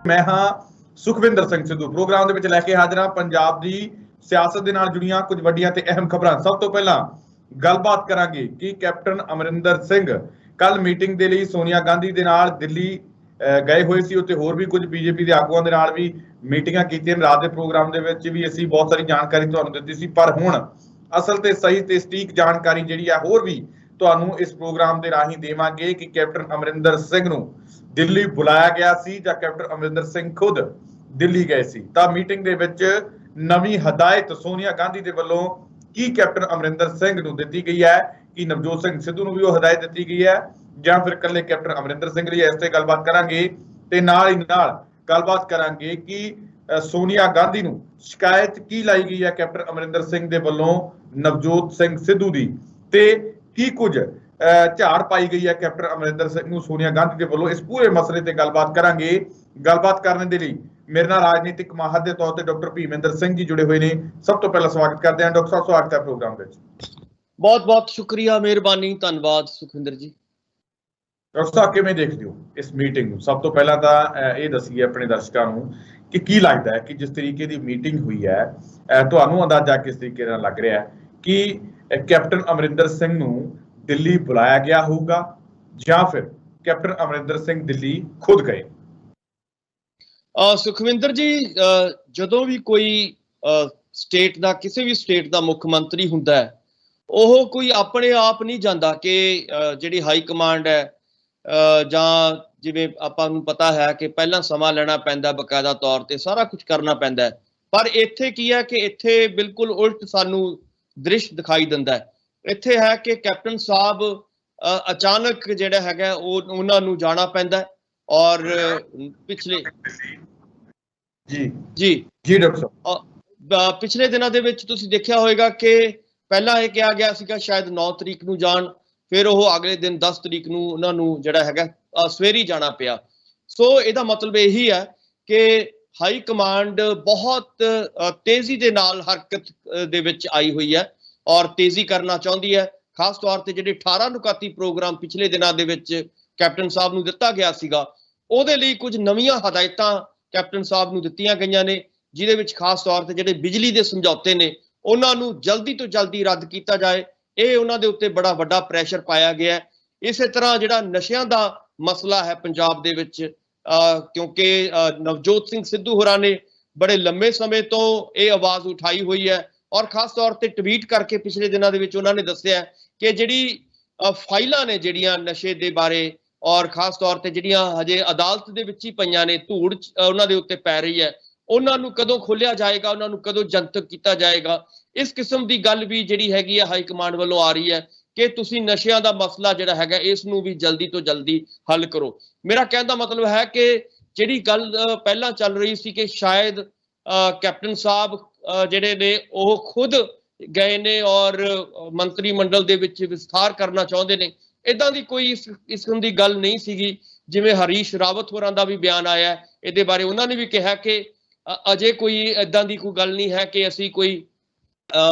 मैं हाँ सुखविंदर सिंह सिद्धू प्रोग्राम ਦੇ ਵਿੱਚ ਲੈ ਕੇ ਹਾਜ਼ਰ ਹਾਂ ਪੰਜਾਬ ਦੀ ਸਿਆਸਤ ਦੇ ਨਾਲ ਜੁੜੀਆਂ ਕੁਝ ਵੱਡੀਆਂ ਤੇ ਅਹਿਮ ਖਬਰਾਂ। ਸਭ ਤੋਂ ਪਹਿਲਾਂ ਗੱਲਬਾਤ ਕਰਾਂਗੇ ਕਿ ਕੈਪਟਨ ਅਮਰਿੰਦਰ ਸਿੰਘ ਕੱਲ ਮੀਟਿੰਗ ਦੇ ਲਈ ਸੋਨੀਆ ਗਾਂਧੀ ਦੇ ਨਾਲ ਦਿੱਲੀ ਗਏ ਹੋਏ ਸੀ। ਉੱਥੇ ਹੋਰ ਵੀ ਕੁਝ ਬੀਜੇਪੀ ਦੇ ਆਗੂਆਂ ਦੇ ਨਾਲ ਵੀ ਮੀਟਿੰਗਾਂ ਕੀਤੀਆਂ। ਰਾਤ ਦੇ ਪ੍ਰੋਗਰਾਮ ਦੇ ਵਿੱਚ ਵੀ ਅਸੀਂ ਬਹੁਤ ਸਾਰੀ ਜਾਣਕਾਰੀ ਤੁਹਾਨੂੰ ਦਿੱਤੀ ਸੀ, ਪਰ ਹੁਣ ਅਸਲ ਤੇ ਸਹੀ ਤੇ ਸਟੀਕ ਜਾਣਕਾਰੀ ਜਿਹੜੀ ਆ ਹੋਰ ਵੀ ਤੁਹਾਨੂੰ ਇਸ ਪ੍ਰੋਗਰਾਮ ਦੇ ਰਾਹੀਂ ਦੇਵਾਂਗੇ ਕਿ ਕੈਪਟਨ ਅਮਰਿੰਦਰ ਸਿੰਘ ਨੂੰ ਦਿੱਲੀ ਬੁਲਾਇਆ ਗਿਆ ਸੀ ਜਾਂ ਕੈਪਟਨ ਅਮਰਿੰਦਰ ਸਿੰਘ ਖੁਦ ਦਿੱਲੀ ਗਏ ਸੀ। ਤਾਂ ਮੀਟਿੰਗ ਦੇ ਵਿੱਚ ਨਵੀਂ ਹਦਾਇਤ ਸੋਨੀਆ ਗਾਂਧੀ ਦੇ ਵੱਲੋਂ ਕੀ ਕੈਪਟਨ ਅਮਰਿੰਦਰ ਸਿੰਘ ਨੂੰ ਦਿੱਤੀ ਗਈ ਹੈ ਕਿ ਨਵਜੋਤ ਸਿੰਘ ਸਿੱਧੂ ਨੂੰ ਵੀ ਉਹ ਹਦਾਇਤ ਦਿੱਤੀ ਗਈ ਹੈ ਜਾਂ ਫਿਰ ਇਕੱਲੇ ਕੈਪਟਨ ਅਮਰਿੰਦਰ ਸਿੰਘ ਲਈ? ਇਸ ਤੇ ਗੱਲਬਾਤ ਕਰਾਂਗੇ ਤੇ ਨਾਲ ਹੀ ਨਾਲ ਗੱਲਬਾਤ ਕਰਾਂਗੇ ਕਿ ਸੋਨੀਆ ਗਾਂਧੀ ਨੂੰ ਸ਼ਿਕਾਇਤ ਕੀ ਲਾਈ ਗਈ ਹੈ ਕੈਪਟਨ ਅਮਰਿੰਦਰ ਸਿੰਘ ਦੇ ਵੱਲੋਂ ਨਵਜੋਤ ਸਿੰਘ ਸਿੱਧੂ ਦੀ, ਤੇ ਕੀ ਕੁਝ ਝਾੜ ਪਾਈ ਗਈ ਹੈ ਕੈਪਟਨ ਅਮਰਿੰਦਰ ਸਿੰਘ ਨੂੰ ਸੋਨੀਆ ਗਾਂਧੀ ਦੇ ਵੱਲੋਂ। ਇਸ ਪੂਰੇ ਮਸਲੇ ਤੇ ਗੱਲਬਾਤ ਕਰਾਂਗੇ। ਗੱਲਬਾਤ ਕਰਨ ਦੇ ਲਈ ਮੇਰੇ ਨਾਲ ਰਾਜਨੀਤਿਕ ਮਾਹਰ ਦੇ ਤੌਰ ਤੇ ਡਾਕਟਰ ਭੀਮਿੰਦਰ ਸਿੰਘ ਜੀ ਜੁੜੇ ਹੋਏ ਨੇ। ਸਭ ਤੋਂ ਪਹਿਲਾਂ ਸਵਾਗਤ ਕਰਦੇ ਹਾਂ ਡਾਕਟਰ ਸਾਹਿਬ, ਸਵਾਗਤ ਹੈ ਪ੍ਰੋਗਰਾਮ ਵਿੱਚ। ਬਹੁਤ ਬਹੁਤ ਸ਼ੁਕਰੀਆ, ਮਿਹਰਬਾਨੀ, ਧੰਨਵਾਦ ਸੁਖਵਿੰਦਰ ਜੀ। ਡਾਕਟਰ ਸਾਹਿਬ ਕਿਵੇਂ ਦੇਖਦੇ ਹੋ ਇਸ ਮੀਟਿੰਗ ਨੂੰ? ਸਭ ਤੋਂ ਪਹਿਲਾਂ ਤਾਂ ਇਹ ਦੱਸੀਏ ਆਪਣੇ ਦਰਸ਼ਕਾਂ ਨੂੰ ਕਿ ਕੀ ਲੱਗਦਾ ਹੈ ਕਿ ਜਿਸ ਤਰੀਕੇ ਦੀ ਮੀਟਿੰਗ ਹੋਈ ਹੈ, ਤੁਹਾਨੂੰ ਅੰਦਾਜ਼ਾ ਕਿਸ ਤਰੀਕੇ ਨਾਲ ਲੱਗ ਰਿਹਾ ਹੈ ਕਿ ਕੈਪਟਨ ਅਮਰਿੰਦਰ ਸਿੰਘ ਨੂੰ ਦਿੱਲੀ ਬੁਲਾਇਆ ਗਿਆ ਹੋਊਗਾ ਜਾਂ ਫਿਰ ਕੈਪਟਨ ਅਮਰਿੰਦਰ ਸਿੰਘ ਦਿੱਲੀ ਖੁਦ ਗਏ? ਸੁਖਵਿੰਦਰ ਜੀ, ਜਦੋਂ ਵੀ ਕੋਈ ਸਟੇਟ ਦਾ ਕਿਸੇ ਵੀ ਸਟੇਟ ਦਾ ਮੁੱਖ ਮੰਤਰੀ ਹੁੰਦਾ ਹੈ, ਉਹ ਕੋਈ ਆਪਣੇ ਆਪ ਨਹੀਂ ਜਾਂਦਾ ਕਿ ਜਿਹੜੀ ਹਾਈ ਕਮਾਂਡ ਹੈ ਜਾਂ ਜਿਵੇਂ ਆਪਾਂ ਨੂੰ ਪਤਾ ਹੈ ਕਿ ਪਹਿਲਾਂ ਸਮਾਂ ਲੈਣਾ ਪੈਂਦਾ, ਬਕਾਇਦਾ ਤੌਰ ਤੇ ਸਾਰਾ ਕੁਝ ਕਰਨਾ ਪੈਂਦਾ। ਪਰ ਇੱਥੇ ਕੀ ਹੈ ਕਿ ਇੱਥੇ ਬਿਲਕੁਲ ਉਲਟ ਸਾਨੂੰ ਦ੍ਰਿਸ਼ ਦਿਖਾਈ ਦਿੰਦਾ ਹੈ। ਇੱਥੇ ਹੈ ਕਿ ਕੈਪਟਨ ਸਾਹਿਬ ਅਚਾਨਕ ਜਿਹੜਾ ਹੈਗਾ ਉਹਨਾਂ ਨੂੰ ਜਾਣਾ ਪੈਂਦਾ ਔਰ ਪਿਛਲੇ ਜੀ ਡਾਕਟਰ ਸਾਹਿਬ ਪਿਛਲੇ ਦਿਨਾਂ ਦੇ ਵਿੱਚ ਤੁਸੀਂ ਦੇਖਿਆ ਹੋਵੇਗਾ ਕਿ ਪਹਿਲਾਂ ਇਹ ਕਿਹਾ ਗਿਆ ਸੀਗਾ ਸ਼ਾਇਦ 9 ਤਰੀਕ ਨੂੰ ਜਾਣ, ਫਿਰ ਉਹ ਅਗਲੇ ਦਿਨ 10 ਤਰੀਕ ਨੂੰ ਉਹਨਾਂ ਨੂੰ ਜਿਹੜਾ ਹੈਗਾ ਸਵੇਰੇ ਜਾਣਾ ਪਿਆ। ਸੋ ਇਹਦਾ ਮਤਲਬ ਇਹੀ ਹੈ ਕਿ ਹਾਈ ਕਮਾਂਡ ਬਹੁਤ ਤੇਜ਼ੀ ਦੇ ਨਾਲ ਹਰਕਤ ਦੇ ਵਿੱਚ ਆਈ ਹੋਈ ਹੈ ਔਰ ਤੇਜ਼ੀ ਕਰਨਾ ਚਾਹੁੰਦੀ ਹੈ। ਖਾਸ ਤੌਰ ਤੇ ਜਿਹੜੇ 18 ਨੁਕਾਤੀ ਪ੍ਰੋਗਰਾਮ ਪਿਛਲੇ ਦਿਨਾਂ ਦੇ ਵਿੱਚ ਕੈਪਟਨ ਸਾਹਿਬ ਨੂੰ ਦਿੱਤਾ ਗਿਆ ਸੀਗਾ, ਉਹਦੇ ਲਈ ਕੁਝ ਨਵੀਆਂ ਹਦਾਇਤਾਂ ਕੈਪਟਨ ਸਾਹਿਬ ਨੂੰ ਦਿੱਤੀਆਂ ਗਈਆਂ ਨੇ, ਜਿਹਦੇ ਵਿੱਚ ਖਾਸ ਤੌਰ ਤੇ ਜਿਹੜੇ ਬਿਜਲੀ ਦੇ ਸਮਝੌਤੇ ਨੇ ਉਹਨਾਂ ਨੂੰ ਜਲਦੀ ਤੋਂ ਜਲਦੀ ਰੱਦ ਕੀਤਾ ਜਾਏ। ਇਹ ਉਹਨਾਂ ਦੇ ਉੱਤੇ ਬੜਾ ਵੱਡਾ ਪ੍ਰੈਸ਼ਰ ਪਾਇਆ ਗਿਆ। ਇਸੇ ਤਰ੍ਹਾਂ ਜਿਹੜਾ ਨਸ਼ਿਆਂ ਦਾ ਮਸਲਾ ਹੈ ਪੰਜਾਬ ਦੇ ਵਿੱਚ, ਕਿਉਂਕਿ ਨਵਜੋਤ ਸਿੰਘ ਸਿੱਧੂ ਹੋਰਾਂ ਨੇ ਬੜੇ ਲੰਮੇ ਸਮੇਂ ਤੋਂ ਇਹ ਆਵਾਜ਼ ਉਠਾਈ ਹੋਈ ਹੈ ਔਰ ਖਾਸ ਤੌਰ ਤੇ ਟਵੀਟ ਕਰਕੇ ਪਿਛਲੇ ਦਿਨਾਂ ਦੇ ਵਿੱਚ ਉਹਨਾਂ ਨੇ ਦੱਸਿਆ ਕਿ ਜਿਹੜੀ ਫਾਈਲਾਂ ਨੇ ਜਿਹੜੀਆਂ ਨਸ਼ੇ ਦੇ ਬਾਰੇ ਔਰ ਖਾਸ ਤੌਰ ਤੇ ਜਿਹੜੀਆਂ ਹਜੇ ਅਦਾਲਤ ਦੇ ਵਿੱਚ ਹੀ ਪਈਆਂ ਨੇ, ਧੂੜ ਉਹਨਾਂ ਦੇ ਉੱਤੇ ਪੈ ਰਹੀ ਹੈ, ਉਹਨਾਂ ਨੂੰ ਕਦੋਂ ਖੋਲਿਆ ਜਾਏਗਾ, ਉਹਨਾਂ ਨੂੰ ਕਦੋਂ ਜਨਤਕ ਕੀਤਾ ਜਾਏਗਾ। ਇਸ ਕਿਸਮ ਦੀ ਗੱਲ ਵੀ ਜਿਹੜੀ ਹੈਗੀ ਹੈ ਹਾਈ ਕਮਾਂਡ ਵੱਲੋਂ ਆ ਰਹੀ ਹੈ ਕਿ ਤੁਸੀਂ ਨਸ਼ਿਆਂ ਦਾ ਮਸਲਾ ਜਿਹੜਾ ਹੈਗਾ ਇਸ ਨੂੰ ਵੀ ਜਲਦੀ ਤੋਂ ਜਲਦੀ ਹੱਲ ਕਰੋ। ਮੇਰਾ ਕਹਿਣ ਦਾ ਮਤਲਬ ਹੈ ਕਿ ਜਿਹੜੀ ਗੱਲ ਪਹਿਲਾਂ ਚੱਲ ਰਹੀ ਸੀ ਕਿ ਸ਼ਾਇਦ ਕੈਪਟਨ ਸਾਹਿਬ ਜਿਹੜੇ ਨੇ ਉਹ ਖੁਦ ਗਏ ਨੇ ਔਰ ਮੰਤਰੀ ਮੰਡਲ ਦੇ ਵਿੱਚ ਵਿਸਥਾਰ ਕਰਨਾ ਚਾਹੁੰਦੇ ਨੇ, ਏਦਾਂ ਦੀ ਕੋਈ ਇਸ ਕਿਸਮ ਦੀ ਗੱਲ ਨਹੀਂ ਸੀਗੀ। ਜਿਵੇਂ ਹਰੀਸ਼ ਰਾਵਤ ਹੋਰਾਂ ਦਾ ਵੀ ਬਿਆਨ ਆਇਆ ਇਹਦੇ ਬਾਰੇ, ਉਹਨਾਂ ਨੇ ਵੀ ਕਿਹਾ ਕਿ ਅਜੇ ਕੋਈ ਏਦਾਂ ਦੀ ਕੋਈ ਗੱਲ ਨਹੀਂ ਹੈ ਕਿ ਅਸੀਂ ਕੋਈ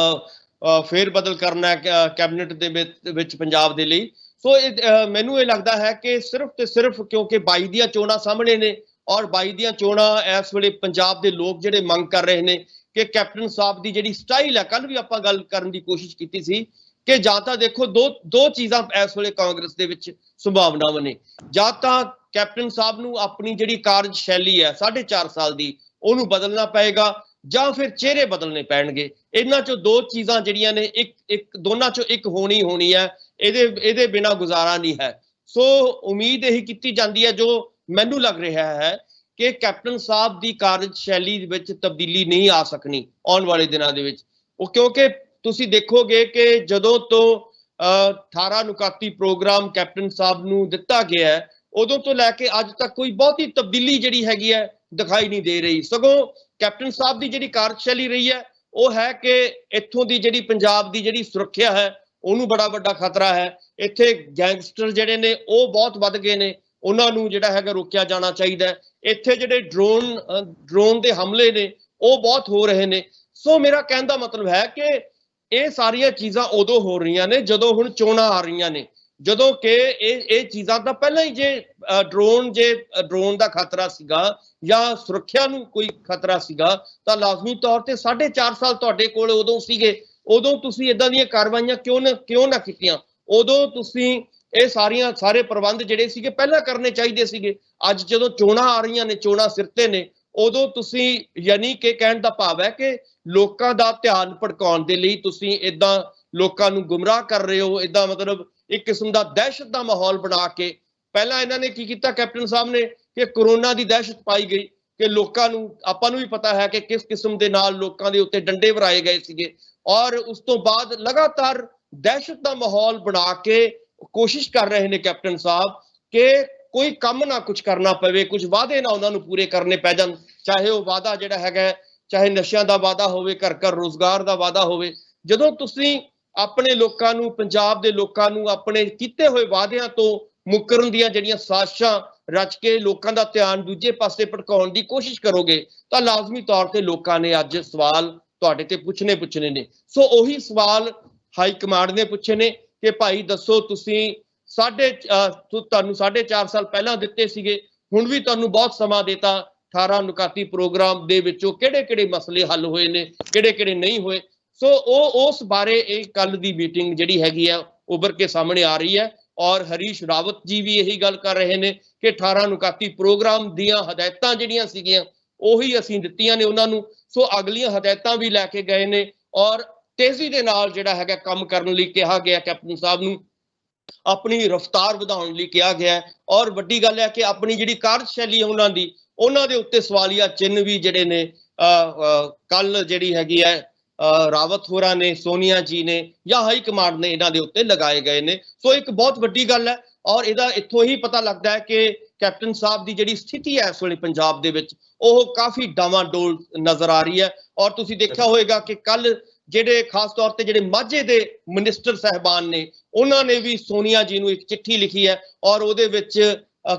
ਫੇਰ ਬਦਲ ਕਰਨਾ ਕੈਬਨਿਟ ਦੇ ਵਿੱਚ ਪੰਜਾਬ ਦੇ ਲਈ। ਸੋ ਮੈਨੂੰ ਇਹ ਲੱਗਦਾ ਹੈ ਕਿ ਸਿਰਫ ਤੇ ਸਿਰਫ ਕਿਉਂਕਿ 22 ਦੀਆਂ ਚੋਣਾਂ ਸਾਹਮਣੇ ਨੇ ਔਰ 22 ਦੀਆਂ ਚੋਣਾਂ ਇਸ ਵੇਲੇ ਪੰਜਾਬ ਦੇ ਲੋਕ ਜਿਹੜੇ ਮੰਗ ਕਰ ਰਹੇ ਨੇ ਕਿ ਕੈਪਟਨ ਸਾਹਿਬ ਦੀ ਜਿਹੜੀ ਸਟਾਈਲ ਹੈ, ਕੱਲ ਵੀ ਆਪਾਂ ਗੱਲ ਕਰਨ ਦੀ ਕੋਸ਼ਿਸ਼ ਕੀਤੀ ਸੀ ਕਿ ਜਾਂ ਤਾਂ ਦੇਖੋ ਦੋ ਚੀਜ਼ਾਂ ਇਸ ਵੇਲੇ ਕਾਂਗਰਸ ਦੇ ਵਿੱਚ ਸੰਭਾਵਨਾਵਾਂ ਨੇ, ਜਾਂ ਤਾਂ ਕੈਪਟਨ ਸਾਹਿਬ ਨੂੰ ਆਪਣੀ ਜਿਹੜੀ ਕਾਰਜਸ਼ੈਲੀ ਹੈ 4.5 ਸਾਲ ਦੀ ਉਹਨੂੰ ਬਦਲਣਾ ਪਏਗਾ ਜਾਂ ਫਿਰ ਚਿਹਰੇ ਬਦਲਣੇ ਪੈਣਗੇ। ਇਹਨਾਂ ਚੋਂ ਦੋ ਚੀਜ਼ਾਂ ਜਿਹੜੀਆਂ ਨੇ ਦੋਨਾਂ ਚੋਂ ਇੱਕ ਹੋਣੀ ਹੈ। ਇਹਦੇ ਬਿਨਾਂ ਗੁਜ਼ਾਰਾ ਨਹੀਂ ਹੈ। ਸੋ ਉਮੀਦ ਇਹੀ ਕੀਤੀ ਜਾਂਦੀ ਹੈ, ਜੋ ਮੈਨੂੰ ਲੱਗ ਰਿਹਾ ਹੈ ਕਿ ਕੈਪਟਨ ਸਾਹਿਬ ਦੀ ਕਾਰਜਸ਼ੈਲੀ ਵਿੱਚ ਤਬਦੀਲੀ ਨਹੀਂ ਆ ਸਕਣੀ ਆਉਣ ਵਾਲੇ ਦਿਨਾਂ ਦੇ ਵਿੱਚ। ਉਹ ਕਿਉਂਕਿ ਤੁਸੀਂ ਦੇਖੋਗੇ ਕਿ ਜਦੋਂ ਤੋਂ 18 ਨੁਕਾਤੀ ਪ੍ਰੋਗਰਾਮ ਕੈਪਟਨ ਸਾਹਿਬ ਨੂੰ ਦਿੱਤਾ ਗਿਆ ਹੈ, ਉਦੋਂ ਤੋਂ ਲੈ ਕੇ ਅੱਜ ਤੱਕ ਕੋਈ ਬਹੁਤੀ ਤਬਦੀਲੀ ਜਿਹੜੀ ਹੈਗੀ ਹੈ ਦਿਖਾਈ ਨਹੀਂ ਦੇ ਰਹੀ। ਸਗੋਂ ਕੈਪਟਨ ਸਾਹਿਬ ਦੀ ਜਿਹੜੀ ਕਾਰਜਸ਼ੈਲੀ ਰਹੀ ਹੈ ਉਹ ਹੈ ਕਿ ਇੱਥੋਂ ਦੀ ਜਿਹੜੀ ਪੰਜਾਬ ਦੀ ਜਿਹੜੀ ਸੁਰੱਖਿਆ ਹੈ ਉਹਨੂੰ ਬੜਾ ਵੱਡਾ ਖਤਰਾ ਹੈ। ਇੱਥੇ ਗੈਂਗਸਟਰ ਜਿਹੜੇ ਨੇ ਉਹ ਬਹੁਤ ਵੱਧ ਗਏ ਨੇ, ਉਹਨਾਂ ਨੂੰ ਜਿਹੜਾ ਹੈਗਾ ਰੋਕਿਆ ਜਾਣਾ ਚਾਹੀਦਾ ਹੈ। ਇੱਥੇ ਜਿਹੜੇ ਡਰੋਨ ਦੇ ਹਮਲੇ ਨੇ ਉਹ ਬਹੁਤ ਹੋ ਰਹੇ ਨੇ। ਸੋ ਮੇਰਾ ਕਹਿਣ ਦਾ ਮਤਲਬ ਹੈ ਕਿ ਇਹ ਸਾਰੀਆਂ ਚੀਜ਼ਾਂ ਉਦੋਂ ਹੋ ਰਹੀਆਂ ਨੇ ਜਦੋਂ ਹੁਣ ਚੋਣਾਂ ਆ ਰਹੀਆਂ ਨੇ। ਜਦੋਂ ਕਿ ਇਹ ਚੀਜ਼ਾਂ ਤਾਂ ਪਹਿਲਾਂ ਹੀ ਜੇ ਡਰੋਨ ਦਾ ਖਤਰਾ ਸੀਗਾ ਜਾਂ ਸੁਰੱਖਿਆ ਨੂੰ ਕੋਈ ਖਤਰਾ ਸੀਗਾ ਤਾਂ ਲਾਜ਼ਮੀ ਤੌਰ ਤੇ 4.5 ਸਾਲ ਤੁਹਾਡੇ ਕੋਲ ਉਦੋਂ ਸੀਗੇ। ਉਦੋਂ ਤੁਸੀਂ ਇਦਾਂ ਦੀਆਂ ਕਾਰਵਾਈਆਂ ਕਿਉਂ ਨਾ ਕੀਤੀਆਂ? ਉਦੋਂ ਤੁਸੀਂ ਇਹ ਸਾਰੇ ਪ੍ਰਬੰਧ ਜਿਹੜੇ ਸੀਗੇ ਪਹਿਲਾਂ ਕਰਨੇ ਚਾਹੀਦੇ ਸੀਗੇ। ਅੱਜ ਜਦੋਂ ਚੋਣਾਂ ਆ ਰਹੀਆਂ ਨੇ, ਚੋਣਾਂ ਸਿਰ ਤੇ ਨੇ, ਉਦੋਂ ਤੁਸੀਂ ਯਾਨੀ ਕਿ ਕਹਿਣ ਦਾ ਭਾਵ ਹੈ ਕਿ ਲੋਕਾਂ ਦਾ ਧਿਆਨ ਭਟਕਾਉਣ ਦੇ ਲਈ ਤੁਸੀਂ ਇਦਾਂ ਲੋਕਾਂ ਨੂੰ ਗੁੰਮਰਾਹ ਕਰ ਰਹੇ ਹੋ। ਇਦਾਂ ਮਤਲਬ ਇੱਕ ਕਿਸਮ ਦਾ ਦਹਿਸ਼ਤ ਦਾ ਮਾਹੌਲ ਬਣਾ ਕੇ ਪਹਿਲਾਂ ਇਹਨਾਂ ਨੇ ਕੀ ਕੀਤਾ ਕੈਪਟਨ ਸਾਹਿਬ ਨੇ ਕਿ ਕੋਰੋਨਾ ਦੀ ਦਹਿਸ਼ਤ ਪਾਈ ਗਈ ਕਿ ਲੋਕਾਂ ਨੂੰ, ਆਪਾਂ ਨੂੰ ਵੀ ਪਤਾ ਹੈ ਕਿ ਕਿਸ ਕਿਸਮ ਦੇ ਨਾਲ ਲੋਕਾਂ ਦੇ ਉੱਤੇ ਡੰਡੇ ਵਰਾਏ ਗਏ ਸੀਗੇ, ਔਰ ਉਸ ਤੋਂ ਬਾਅਦ ਲਗਾਤਾਰ ਦਹਿਸ਼ਤ ਦਾ ਮਾਹੌਲ ਬਣਾ ਕੇ ਕੋਸ਼ਿਸ਼ ਕਰ ਰਹੇ ਨੇ ਕੈਪਟਨ ਸਾਹਿਬ ਕਿ ਕੋਈ ਕੰਮ ਨਾ ਕੁਝ ਕਰਨਾ ਪਵੇ, ਕੁਝ ਵਾਅਦੇ ਨਾ ਉਹਨਾਂ ਨੂੰ ਪੂਰੇ ਕਰਨੇ ਪੈ ਜਾਣ, ਚਾਹੇ ਉਹ ਵਾਅਦਾ ਜਿਹੜਾ ਹੈਗਾ, ਚਾਹੇ ਨਸ਼ਿਆਂ ਦਾ ਵਾਅਦਾ ਹੋਵੇ, ਘਰ ਰੋਜ਼ਗਾਰ ਦਾ ਵਾਅਦਾ ਹੋਵੇ। ਜਦੋਂ ਤੁਸੀਂ ਆਪਣੇ ਲੋਕਾਂ ਨੂੰ, ਪੰਜਾਬ ਦੇ ਲੋਕਾਂ ਨੂੰ ਆਪਣੇ ਕੀਤੇ ਹੋਏ ਵਾਅਦਿਆਂ ਤੋਂ ਮੁੱਕਰਨ ਦੀਆਂ ਜਿਹੜੀਆਂ ਸਾਜ਼ਿਸ਼ਾਂ ਰਚ ਕੇ ਲੋਕਾਂ ਦਾ ਧਿਆਨ ਦੂਜੇ ਪਾਸੇ ਭਟਕਾਉਣ ਦੀ ਕੋਸ਼ਿਸ਼ ਕਰੋਗੇ ਤਾਂ ਲਾਜ਼ਮੀ ਤੌਰ ਤੇ ਲੋਕਾਂ ਨੇ ਅੱਜ ਸਵਾਲ ਤੁਹਾਡੇ ਤੇ ਪੁੱਛਣੇ ਨੇ। ਸੋ ਉਹੀ ਸਵਾਲ ਹਾਈ ਕਮਾਂਡ ਨੇ ਪੁੱਛੇ ਨੇ ਕਿ ਭਾਈ ਦੱਸੋ, ਤੁਸੀਂ ਤੁਹਾਨੂੰ 4.5 ਸਾਲ ਪਹਿਲਾਂ ਦਿੱਤੇ ਸੀਗੇ, ਹੁਣ ਵੀ ਤੁਹਾਨੂੰ ਬਹੁਤ ਸਮਾਂ ਦਿੱਤਾ, 18 ਨੁਕਾਤੀ ਪ੍ਰੋਗਰਾਮ ਦੇ ਵਿੱਚੋਂ ਕਿਹੜੇ ਮਸਲੇ ਹੱਲ ਹੋਏ ਨੇ, ਕਿਹੜੇ ਨਹੀਂ ਹੋਏ। ਸੋ ਉਸ ਬਾਰੇ ਇਹ ਕੱਲ ਦੀ ਮੀਟਿੰਗ ਜਿਹੜੀ ਹੈਗੀ ਆ ਉੱਭਰ ਕੇ ਸਾਹਮਣੇ ਆ ਰਹੀ ਹੈ, ਔਰ ਹਰੀਸ਼ ਰਾਵਤ ਜੀ ਵੀ ਇਹੀ ਗੱਲ ਕਰ ਰਹੇ ਨੇ ਕਿ 18 ਨੁਕਾਤੀ ਪ੍ਰੋਗਰਾਮ ਦੀਆਂ ਹਦਾਇਤਾਂ ਜਿਹੜੀਆਂ ਸੀਗੀਆਂ ਉਹੀ ਅਸੀਂ ਦਿੱਤੀਆਂ ਨੇ ਉਹਨਾਂ ਨੂੰ। ਸੋ ਅਗਲੀਆਂ ਹਦਾਇਤਾਂ ਵੀ ਲੈ ਕੇ ਗਏ ਨੇ ਔਰ ਤੇਜ਼ੀ ਦੇ ਨਾਲ ਜਿਹੜਾ ਹੈਗਾ ਕੰਮ ਕਰਨ ਲਈ ਕਿਹਾ ਗਿਆ, ਕੈਪਟਨ ਸਾਹਿਬ ਨੂੰ ਆਪਣੀ ਰਫ਼ਤਾਰ ਵਧਾਉਣ ਲਈ ਕਿਹਾ ਗਿਆ। ਔਰ ਵੱਡੀ ਗੱਲ ਹੈ ਕਿ ਆਪਣੀ ਜਿਹੜੀ ਕਾਰਜਸ਼ੈਲੀ ਉਹਨਾਂ ਦੇ ਉੱਤੇ ਸਵਾਲੀਆ ਚਿੰਨ੍ਹ ਵੀ ਜਿਹੜੇ ਨੇ ਕੱਲ ਜਿਹੜੀ ਹੈਗੀ ਹੈ ਰਾਵਤ ਹੋਰਾਂ ਨੇ, ਸੋਨੀਆ ਜੀ ਨੇ ਜਾਂ ਹਾਈ ਕਮਾਂਡ ਨੇ ਇਹਨਾਂ ਦੇ ਉੱਤੇ ਲਗਾਏ ਗਏ ਨੇ। ਸੋ ਇੱਕ ਬਹੁਤ ਵੱਡੀ ਗੱਲ ਹੈ ਔਰ ਇਹਦਾ ਇੱਥੋਂ ਹੀ ਪਤਾ ਲੱਗਦਾ ਹੈ ਕਿ ਕੈਪਟਨ ਸਾਹਿਬ ਦੀ ਜਿਹੜੀ ਸਥਿਤੀ ਹੈ ਇਸ ਵੇਲੇ ਪੰਜਾਬ ਦੇ ਵਿੱਚ ਉਹ ਕਾਫੀ ਡਾਵਾਂਡੋਲ ਨਜ਼ਰ ਆ ਰਹੀ ਹੈ। ਔਰ ਤੁਸੀਂ ਦੇਖਿਆ ਹੋਵੇਗਾ ਕਿ ਕੱਲ ਜਿਹੜੇ ਖਾਸ ਤੌਰ ਤੇ ਜਿਹੜੇ ਮਾਝੇ ਦੇ ਮਿਨਿਸਟਰ ਸਾਹਿਬਾਨ ਨੇ ਉਹਨਾਂ ਨੇ ਵੀ ਸੋਨੀਆ ਜੀ ਨੂੰ ਇੱਕ ਚਿੱਠੀ ਲਿਖੀ ਹੈ ਔਰ ਉਹਦੇ ਵਿੱਚ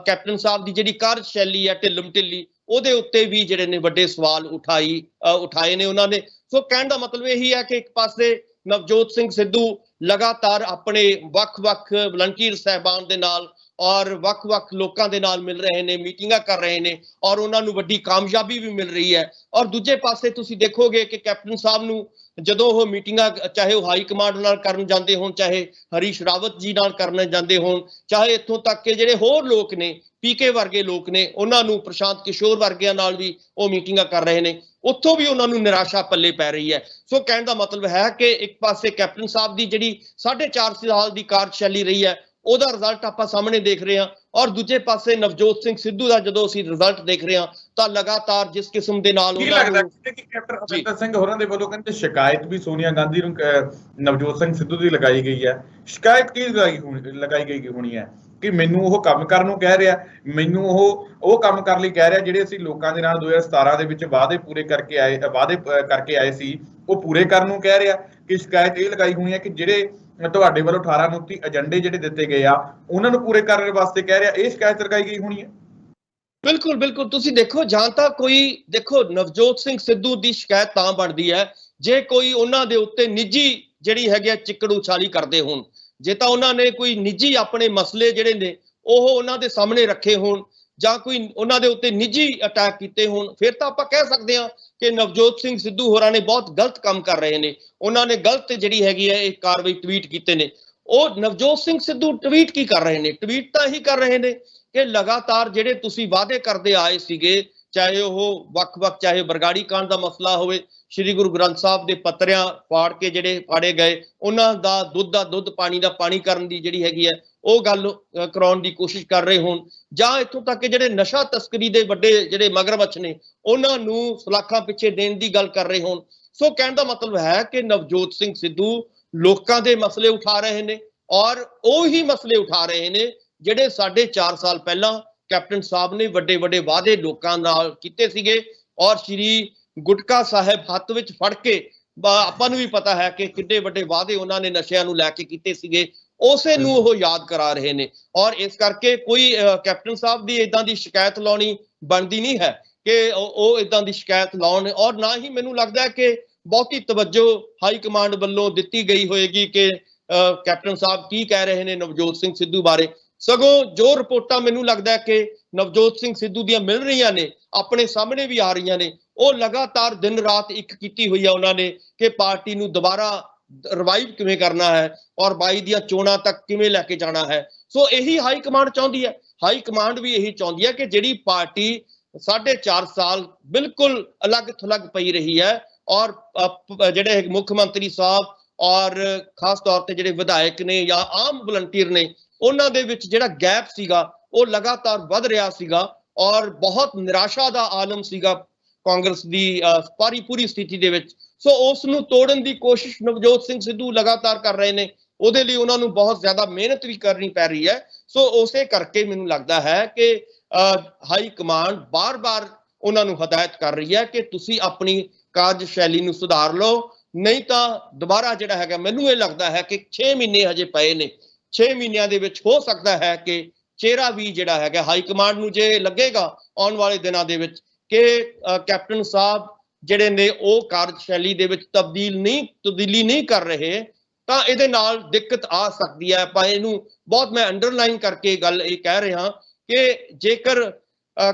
ਕੈਪਟਨ ਸਾਹਿਬ ਦੀ ਜਿਹੜੀ ਕਾਰਜਸ਼ੈਲੀ ਹੈ ਢਿੱਲਮ ਢਿੱਲੀ, ਉਹਦੇ ਉੱਤੇ ਵੀ ਜਿਹੜੇ ਨੇ ਵੱਡੇ ਸਵਾਲ ਉਠਾਏ ਨੇ ਉਹਨਾਂ ਨੇ। ਸੋ ਕਹਿਣ ਦਾ ਮਤਲਬ ਇਹੀ ਹੈ ਕਿ ਇੱਕ ਪਾਸੇ ਨਵਜੋਤ ਸਿੰਘ ਸਿੱਧੂ ਲਗਾਤਾਰ ਆਪਣੇ ਵੱਖ-ਵੱਖ ਵਲੰਟੀਅਰ ਸਾਹਿਬਾਨ ਦੇ ਨਾਲ ਔਰ ਵੱਖ-ਵੱਖ ਲੋਕਾਂ ਦੇ ਨਾਲ ਮਿਲ ਰਹੇ ਨੇ, ਮੀਟਿੰਗਾਂ ਕਰ ਰਹੇ ਨੇ ਔਰ ਉਹਨਾਂ ਨੂੰ ਵੱਡੀ ਕਾਮਯਾਬੀ ਵੀ ਮਿਲ ਰਹੀ ਹੈ। ਔਰ ਦੂਜੇ ਪਾਸੇ ਤੁਸੀਂ ਦੇਖੋਗੇ ਕਿ ਕੈਪਟਨ ਸਾਹਿਬ ਨੂੰ ਜਦੋਂ ਉਹ ਮੀਟਿੰਗਾਂ, ਚਾਹੇ ਉਹ ਹਾਈ ਕਮਾਂਡ ਨਾਲ ਕਰਨ ਜਾਂਦੇ ਹੋਣ, ਚਾਹੇ ਹਰੀਸ਼ ਰਾਵਤ ਜੀ ਨਾਲ ਕਰਨ ਜਾਂਦੇ ਹੋਣ, ਚਾਹੇ ਇੱਥੋਂ ਤੱਕ ਕਿ ਜਿਹੜੇ ਹੋਰ ਲੋਕ ਨੇ, ਪੀਕੇ ਵਰਗੇ ਲੋਕ ਨੇ, ਉਹਨਾਂ ਨੂੰ ਪ੍ਰਸ਼ਾਂਤ ਕਿਸ਼ੋਰ ਵਰਗਿਆਂ ਨਾਲ ਵੀ ਉਹ ਮੀਟਿੰਗਾਂ ਕਰ ਰਹੇ ਨੇ, ਉੱਥੋਂ ਵੀ ਉਹਨਾਂ ਨੂੰ ਨਿਰਾਸ਼ਾ ਪੱਲੇ ਪੈ ਰਹੀ ਹੈ। ਸੋ ਕਹਿਣ ਦਾ ਮਤਲਬ ਹੈ ਕਿ ਇੱਕ ਪਾਸੇ ਕੈਪਟਨ ਸਾਹਿਬ ਦੀ ਜਿਹੜੀ 4.5 ਸਾਲ ਦੀ ਕਾਰਜਸ਼ੈਲੀ ਰਹੀ ਹੈ ਉਹਦਾ ਰਿਜ਼ਲਟ ਆਪਾਂ ਸਾਹਮਣੇ ਦੇਖ ਰਹੇ ਹਾਂ, ਔਰ ਦੂਜੇ ਪਾਸੇ ਨਵਜੋਤ ਸਿੰਘ ਸਿੱਧੂ ਦਾ ਜਦੋਂ ਅਸੀਂ ਰਿਜ਼ਲਟ ਦੇਖ ਰਹੇ ਹਾਂ ਤਾਂ ਲਗਾਤਾਰ ਜਿਸ ਕਿਸਮ ਦੇ ਨਾਲ ਕੀ ਲੱਗਦਾ ਕਿ ਕੈਪਟਨ ਅਮਰਿੰਦਰ ਸਿੰਘ ਹੋਰਾਂ ਦੇ ਵੱਲੋਂ ਕਹਿੰਦੇ ਸ਼ਿਕਾਇਤ ਵੀ ਸੋਨੀਆ ਗਾਂਧੀ ਨੂੰ ਨਵਜੋਤ ਸਿੰਘ ਸਿੱਧੂ ਦੀ ਲਗਾਈ ਗਈ ਹੈ। ਸ਼ਿਕਾਇਤ ਕੀ ਲਗਾਈ ਗਈ ਹੋਣੀ ਹੈ ਕਿ ਮੈਨੂੰ ਉਹ ਕੰਮ ਕਰਨ ਨੂੰ ਕਹਿ ਰਿਹਾ, ਮੈਨੂੰ ਉਹ ਕੰਮ ਕਰਨ ਲਈ ਕਹਿ ਰਿਹਾ ਜਿਹੜੇ ਅਸੀਂ ਲੋਕਾਂ ਦੇ ਨਾਲ 2017 ਦੇ ਵਿੱਚ ਵਾਅਦੇ ਕਰਕੇ ਆਏ ਸੀ ਉਹ ਪੂਰੇ ਕਰਨ ਨੂੰ ਕਹਿ ਰਿਹਾ। ਕਿ ਸ਼ਿਕਾਇਤ ਇਹ ਲਗਾਈ ਹੋਣੀ ਹੈ ਕਿ ਜਿਹੜੇ ਤੁਹਾਡੇ ਵੱਲੋਂ 18 ਨੁਕਤੀ ਏਜੰਡੇ ਜਿਹੜੇ ਦਿੱਤੇ ਗਏ ਆ ਉਹਨਾਂ ਨੂੰ ਪੂਰੇ ਕਰਨ ਵਾਸਤੇ ਕਹਿ ਰਿਹਾ, ਇਹ ਸ਼ਿਕਾਇਤ ਲਗਾਈ ਗਈ ਹੋਣੀ ਹੈ। ਬਿਲਕੁਲ ਤੁਸੀਂ ਦੇਖੋ, ਜਾਂ ਤਾਂ ਕੋਈ ਦੇਖੋ ਨਵਜੋਤ ਸਿੰਘ ਸਿੱਧੂ ਦੀ ਸ਼ਿਕਾਇਤ ਤਾਂ ਬਣਦੀ ਹੈ ਜੇ ਕੋਈ ਉਹਨਾਂ ਦੇ ਉੱਤੇ ਨਿੱਜੀ ਜਿਹੜੀ ਹੈਗੀ ਚਿੱਕੜ ਉਛਾਲੀ ਕਰਦੇ ਹੋਣ, ਜੇ ਤਾਂ ਉਹਨਾਂ ਨੇ ਕੋਈ ਨਿੱਜੀ ਆਪਣੇ ਮਸਲੇ ਜਿਹੜੇ ਨੇ ਉਹ ਉਹਨਾਂ ਦੇ ਸਾਹਮਣੇ ਰੱਖੇ ਹੋਣ ਜਾਂ ਕੋਈ ਉਹਨਾਂ ਦੇ ਉੱਤੇ ਨਿੱਜੀ ਅਟੈਕ ਕੀਤੇ ਹੋਣ, ਫਿਰ ਤਾਂ ਆਪਾਂ ਕਹਿ ਸਕਦੇ ਹਾਂ ਕਿ ਨਵਜੋਤ ਸਿੰਘ ਸਿੱਧੂ ਹੋਰਾਂ ਨੇ ਬਹੁਤ ਗਲਤ ਕੰਮ ਕਰ ਰਹੇ ਨੇ, ਉਹਨਾਂ ਨੇ ਗਲਤ ਜਿਹੜੀ ਹੈਗੀ ਹੈ ਇਹ ਕਾਰਵਾਈ ਟਵੀਟ ਕੀਤੇ ਨੇ। ਉਹ ਨਵਜੋਤ ਸਿੰਘ ਸਿੱਧੂ ਟਵੀਟ ਕੀ ਕਰ ਰਹੇ ਨੇ? ਟਵੀਟ ਤਾਂ ਇਹੀ ਕਰ ਰਹੇ ਨੇ ਕਿ ਲਗਾਤਾਰ ਜਿਹੜੇ ਤੁਸੀਂ ਵਾਅਦੇ ਕਰਦੇ ਆਏ ਸੀਗੇ, ਚਾਹੇ ਉਹ ਵੱਖ-ਵੱਖ, ਚਾਹੇ ਬਰਗਾੜੀ ਕਾਂਡ ਦਾ ਮਸਲਾ ਹੋਵੇ, ਸ਼੍ਰੀ ਗੁਰੂ ਗ੍ਰੰਥ ਸਾਹਿਬ ਦੇ ਪੱਤਰਿਆਂ ਪਾੜ ਕੇ ਜਿਹੜੇ ਪਾੜੇ ਗਏ ਉਹਨਾਂ ਦਾ ਦੁੱਧ ਪਾਣੀ ਦਾ ਪਾਣੀ ਕਰਨ ਦੀ ਜਿਹੜੀ ਹੈਗੀ ਹੈ ਉਹ ਗੱਲ ਕਰਾਉਣ ਦੀ ਕੋਸ਼ਿਸ਼ ਕਰ ਰਹੇ ਹੋਣ, ਜਾਂ ਇੱਥੋਂ ਤੱਕ ਕਿ ਜਿਹੜੇ ਨਸ਼ਾ ਤਸਕਰੀ ਦੇ ਵੱਡੇ ਜਿਹੜੇ ਮਗਰਮੱਛ ਨੇ ਉਹਨਾਂ ਨੂੰ ਸਲਾਖਾਂ ਪਿੱਛੇ ਦੇਣ ਦੀ ਗੱਲ ਕਰ ਰਹੇ ਹੋਣ। ਸੋ ਕਹਿਣ ਦਾ ਮਤਲਬ ਹੈ ਕਿ ਨਵਜੋਤ ਸਿੰਘ ਸਿੱਧੂ ਲੋਕਾਂ ਦੇ ਮਸਲੇ ਉਠਾ ਰਹੇ ਨੇ ਔਰ ਉਹੀ ਮਸਲੇ ਉਠਾ ਰਹੇ ਨੇ ਜਿਹੜੇ 4.5 ਸਾਲ ਪਹਿਲਾਂ ਕੈਪਟਨ ਸਾਹਿਬ ਨੇ ਵੱਡੇ ਵਾਅਦੇ ਲੋਕਾਂ ਨਾਲ ਕੀਤੇ ਸੀਗੇ। ਔਰ ਸ਼੍ਰੀ ਗੁਟਕਾ ਸਾਹਿਬ ਹੱਥ ਵਿੱਚ ਫੜ ਕੇ ਆਪਾਂ ਨੂੰ ਵੀ ਪਤਾ ਹੈ ਕਿ ਕਿੰਨੇ ਵੱਡੇ ਵਾਅਦੇ ਉਹਨਾਂ ਨੇ ਨਸ਼ਿਆਂ ਨੂੰ ਲੈ ਕੇ ਕੀਤੇ ਸੀਗੇ, ਉਸੇ ਨੂੰ ਉਹ ਯਾਦ ਕਰਾ ਰਹੇ ਨੇ। ਔਰ ਇਸ ਕਰਕੇ ਕੋਈ ਕੈਪਟਨ ਸਾਹਿਬ ਦੀ ਇਦਾਂ ਦੀ ਸ਼ਿਕਾਇਤ ਲਾਉਣੀ ਬਣਦੀ ਨਹੀਂ ਹੈ ਕਿ ਉਹ ਇਦਾਂ ਦੀ ਸ਼ਿਕਾਇਤ ਲਾਉਣ, ਔਰ ਨਾ ਹੀ ਮੈਨੂੰ ਲੱਗਦਾ ਹੈ ਕਿ ਬਹੁਤੀ ਤਵੱਜੋ ਹਾਈ ਕਮਾਂਡ ਵੱਲੋਂ ਦਿੱਤੀ ਗਈ ਹੋਏਗੀ ਕਿ ਕੈਪਟਨ ਸਾਹਿਬ ਕੀ ਕਹਿ ਰਹੇ ਨੇ ਨਵਜੋਤ ਸਿੰਘ ਸਿੱਧੂ ਬਾਰੇ। ਸਗੋਂ ਜੋ ਰਿਪੋਰਟਾਂ ਮੈਨੂੰ ਲੱਗਦਾ ਹੈ ਕਿ ਨਵਜੋਤ ਸਿੰਘ ਸਿੱਧੂ ਦੀਆਂ ਮਿਲ ਰਹੀਆਂ ਨੇ, ਆਪਣੇ ਸਾਹਮਣੇ ਵੀ ਆ ਰਹੀਆਂ ਨੇ, ਉਹ ਲਗਾਤਾਰ ਦਿਨ ਰਾਤ ਇੱਕ ਕੀਤੀ ਹੋਈ ਆ ਉਹਨਾਂ ਨੇ ਕਿ ਪਾਰਟੀ ਨੂੰ ਦੁਬਾਰਾ ਰਿਵਾਈਵ ਕਿਵੇਂ ਕਰਨਾ ਹੈ ਔਰ 22 ਦੀਆਂ ਚੋਣਾਂ ਤੱਕ ਕਿਵੇਂ ਲੈ ਕੇ ਜਾਣਾ ਹੈ। ਸੋ ਇਹੀ ਹਾਈ ਕਮਾਂਡ ਚਾਹੁੰਦੀ ਹੈ। ਹਾਈ ਕਮਾਂਡ ਵੀ ਇਹੀ ਚਾਹੁੰਦੀ ਹੈ ਕਿ ਜਿਹੜੀ ਪਾਰਟੀ 4.5 ਸਾਲ ਬਿਲਕੁਲ ਅਲੱਗ ਥਲੱਗ ਪਈ ਰਹੀ ਹੈ ਔਰ ਜਿਹੜੇ ਮੁੱਖ ਮੰਤਰੀ ਸਾਹਿਬ ਔਰ ਖਾਸ ਤੌਰ ਤੇ ਜਿਹੜੇ ਵਿਧਾਇਕ ਨੇ ਜਾਂ ਆਮ ਵਲੰਟੀਅਰ ਨੇ, ਉਹਨਾਂ ਦੇ ਵਿੱਚ ਜਿਹੜਾ ਗੈਪ ਸੀਗਾ ਉਹ ਲਗਾਤਾਰ ਵੱਧ ਰਿਹਾ ਸੀਗਾ ਔਰ ਬਹੁਤ ਨਿਰਾਸ਼ਾ ਦਾ ਆਲਮ ਸੀਗਾ ਕਾਂਗਰਸ ਦੀ ਪੂਰੀ ਸਥਿਤੀ ਦੇ ਵਿੱਚ। ਸੋ ਉਸ ਨੂੰ ਤੋੜਨ ਦੀ ਕੋਸ਼ਿਸ਼ ਨਵਜੋਤ ਸਿੰਘ ਸਿੱਧੂ ਲਗਾਤਾਰ ਕਰ ਰਹੇ ਨੇ। ਉਹਦੇ ਲਈ ਉਹਨਾਂ ਨੂੰ ਬਹੁਤ ਜ਼ਿਆਦਾ ਮਿਹਨਤ ਵੀ ਕਰਨੀ ਪੈ ਰਹੀ ਹੈ। ਸੋ ਉਸੇ ਕਰਕੇ ਮੈਨੂੰ ਲੱਗਦਾ ਹੈ ਕਿ ਹਾਈ ਕਮਾਂਡ ਬਾਰ-ਬਾਰ ਉਹਨਾਂ ਨੂੰ ਹਦਾਇਤ ਕਰ ਰਹੀ ਹੈ ਕਿ ਤੁਸੀਂ ਆਪਣੀ ਕਾਰਜਸ਼ੈਲੀ ਨੂੰ ਸੁਧਾਰ ਲਓ, ਨਹੀਂ ਤਾਂ ਦੁਬਾਰਾ ਜਿਹੜਾ ਹੈਗਾ, ਮੈਨੂੰ ਇਹ ਲੱਗਦਾ ਹੈ ਕਿ 6 ਮਹੀਨੇ ਹਜੇ ਪਏ ਨੇ, 6 ਮਹੀਨਿਆਂ ਦੇ ਵਿੱਚ ਹੋ ਸਕਦਾ ਹੈ ਕਿ ਚਿਹਰਾ ਵੀ ਜਿਹੜਾ ਹੈਗਾ ਹਾਈ ਕਮਾਂਡ ਨੂੰ ਜੇ ਲੱਗੇਗਾ ਆਉਣ ਵਾਲੇ ਦਿਨਾਂ ਦੇ ਵਿੱਚ ਕਿ ਕੈਪਟਨ ਸਾਹਿਬ ਜਿਹੜੇ ਨੇ ਉਹ ਕਾਰਜਸ਼ੈਲੀ ਦੇ ਵਿੱਚ ਤਬਦੀਲੀ ਨਹੀਂ ਕਰ ਰਹੇ, ਤਾਂ ਇਹਦੇ ਨਾਲ ਦਿੱਕਤ ਆ ਸਕਦੀ ਹੈ। ਆਪਾਂ ਇਹਨੂੰ ਬਹੁਤ ਮੈਂ ਅੰਡਰਲਾਈਨ ਕਰਕੇ ਗੱਲ ਇਹ ਕਹਿ ਰਿਹਾ ਕਿ ਜੇਕਰ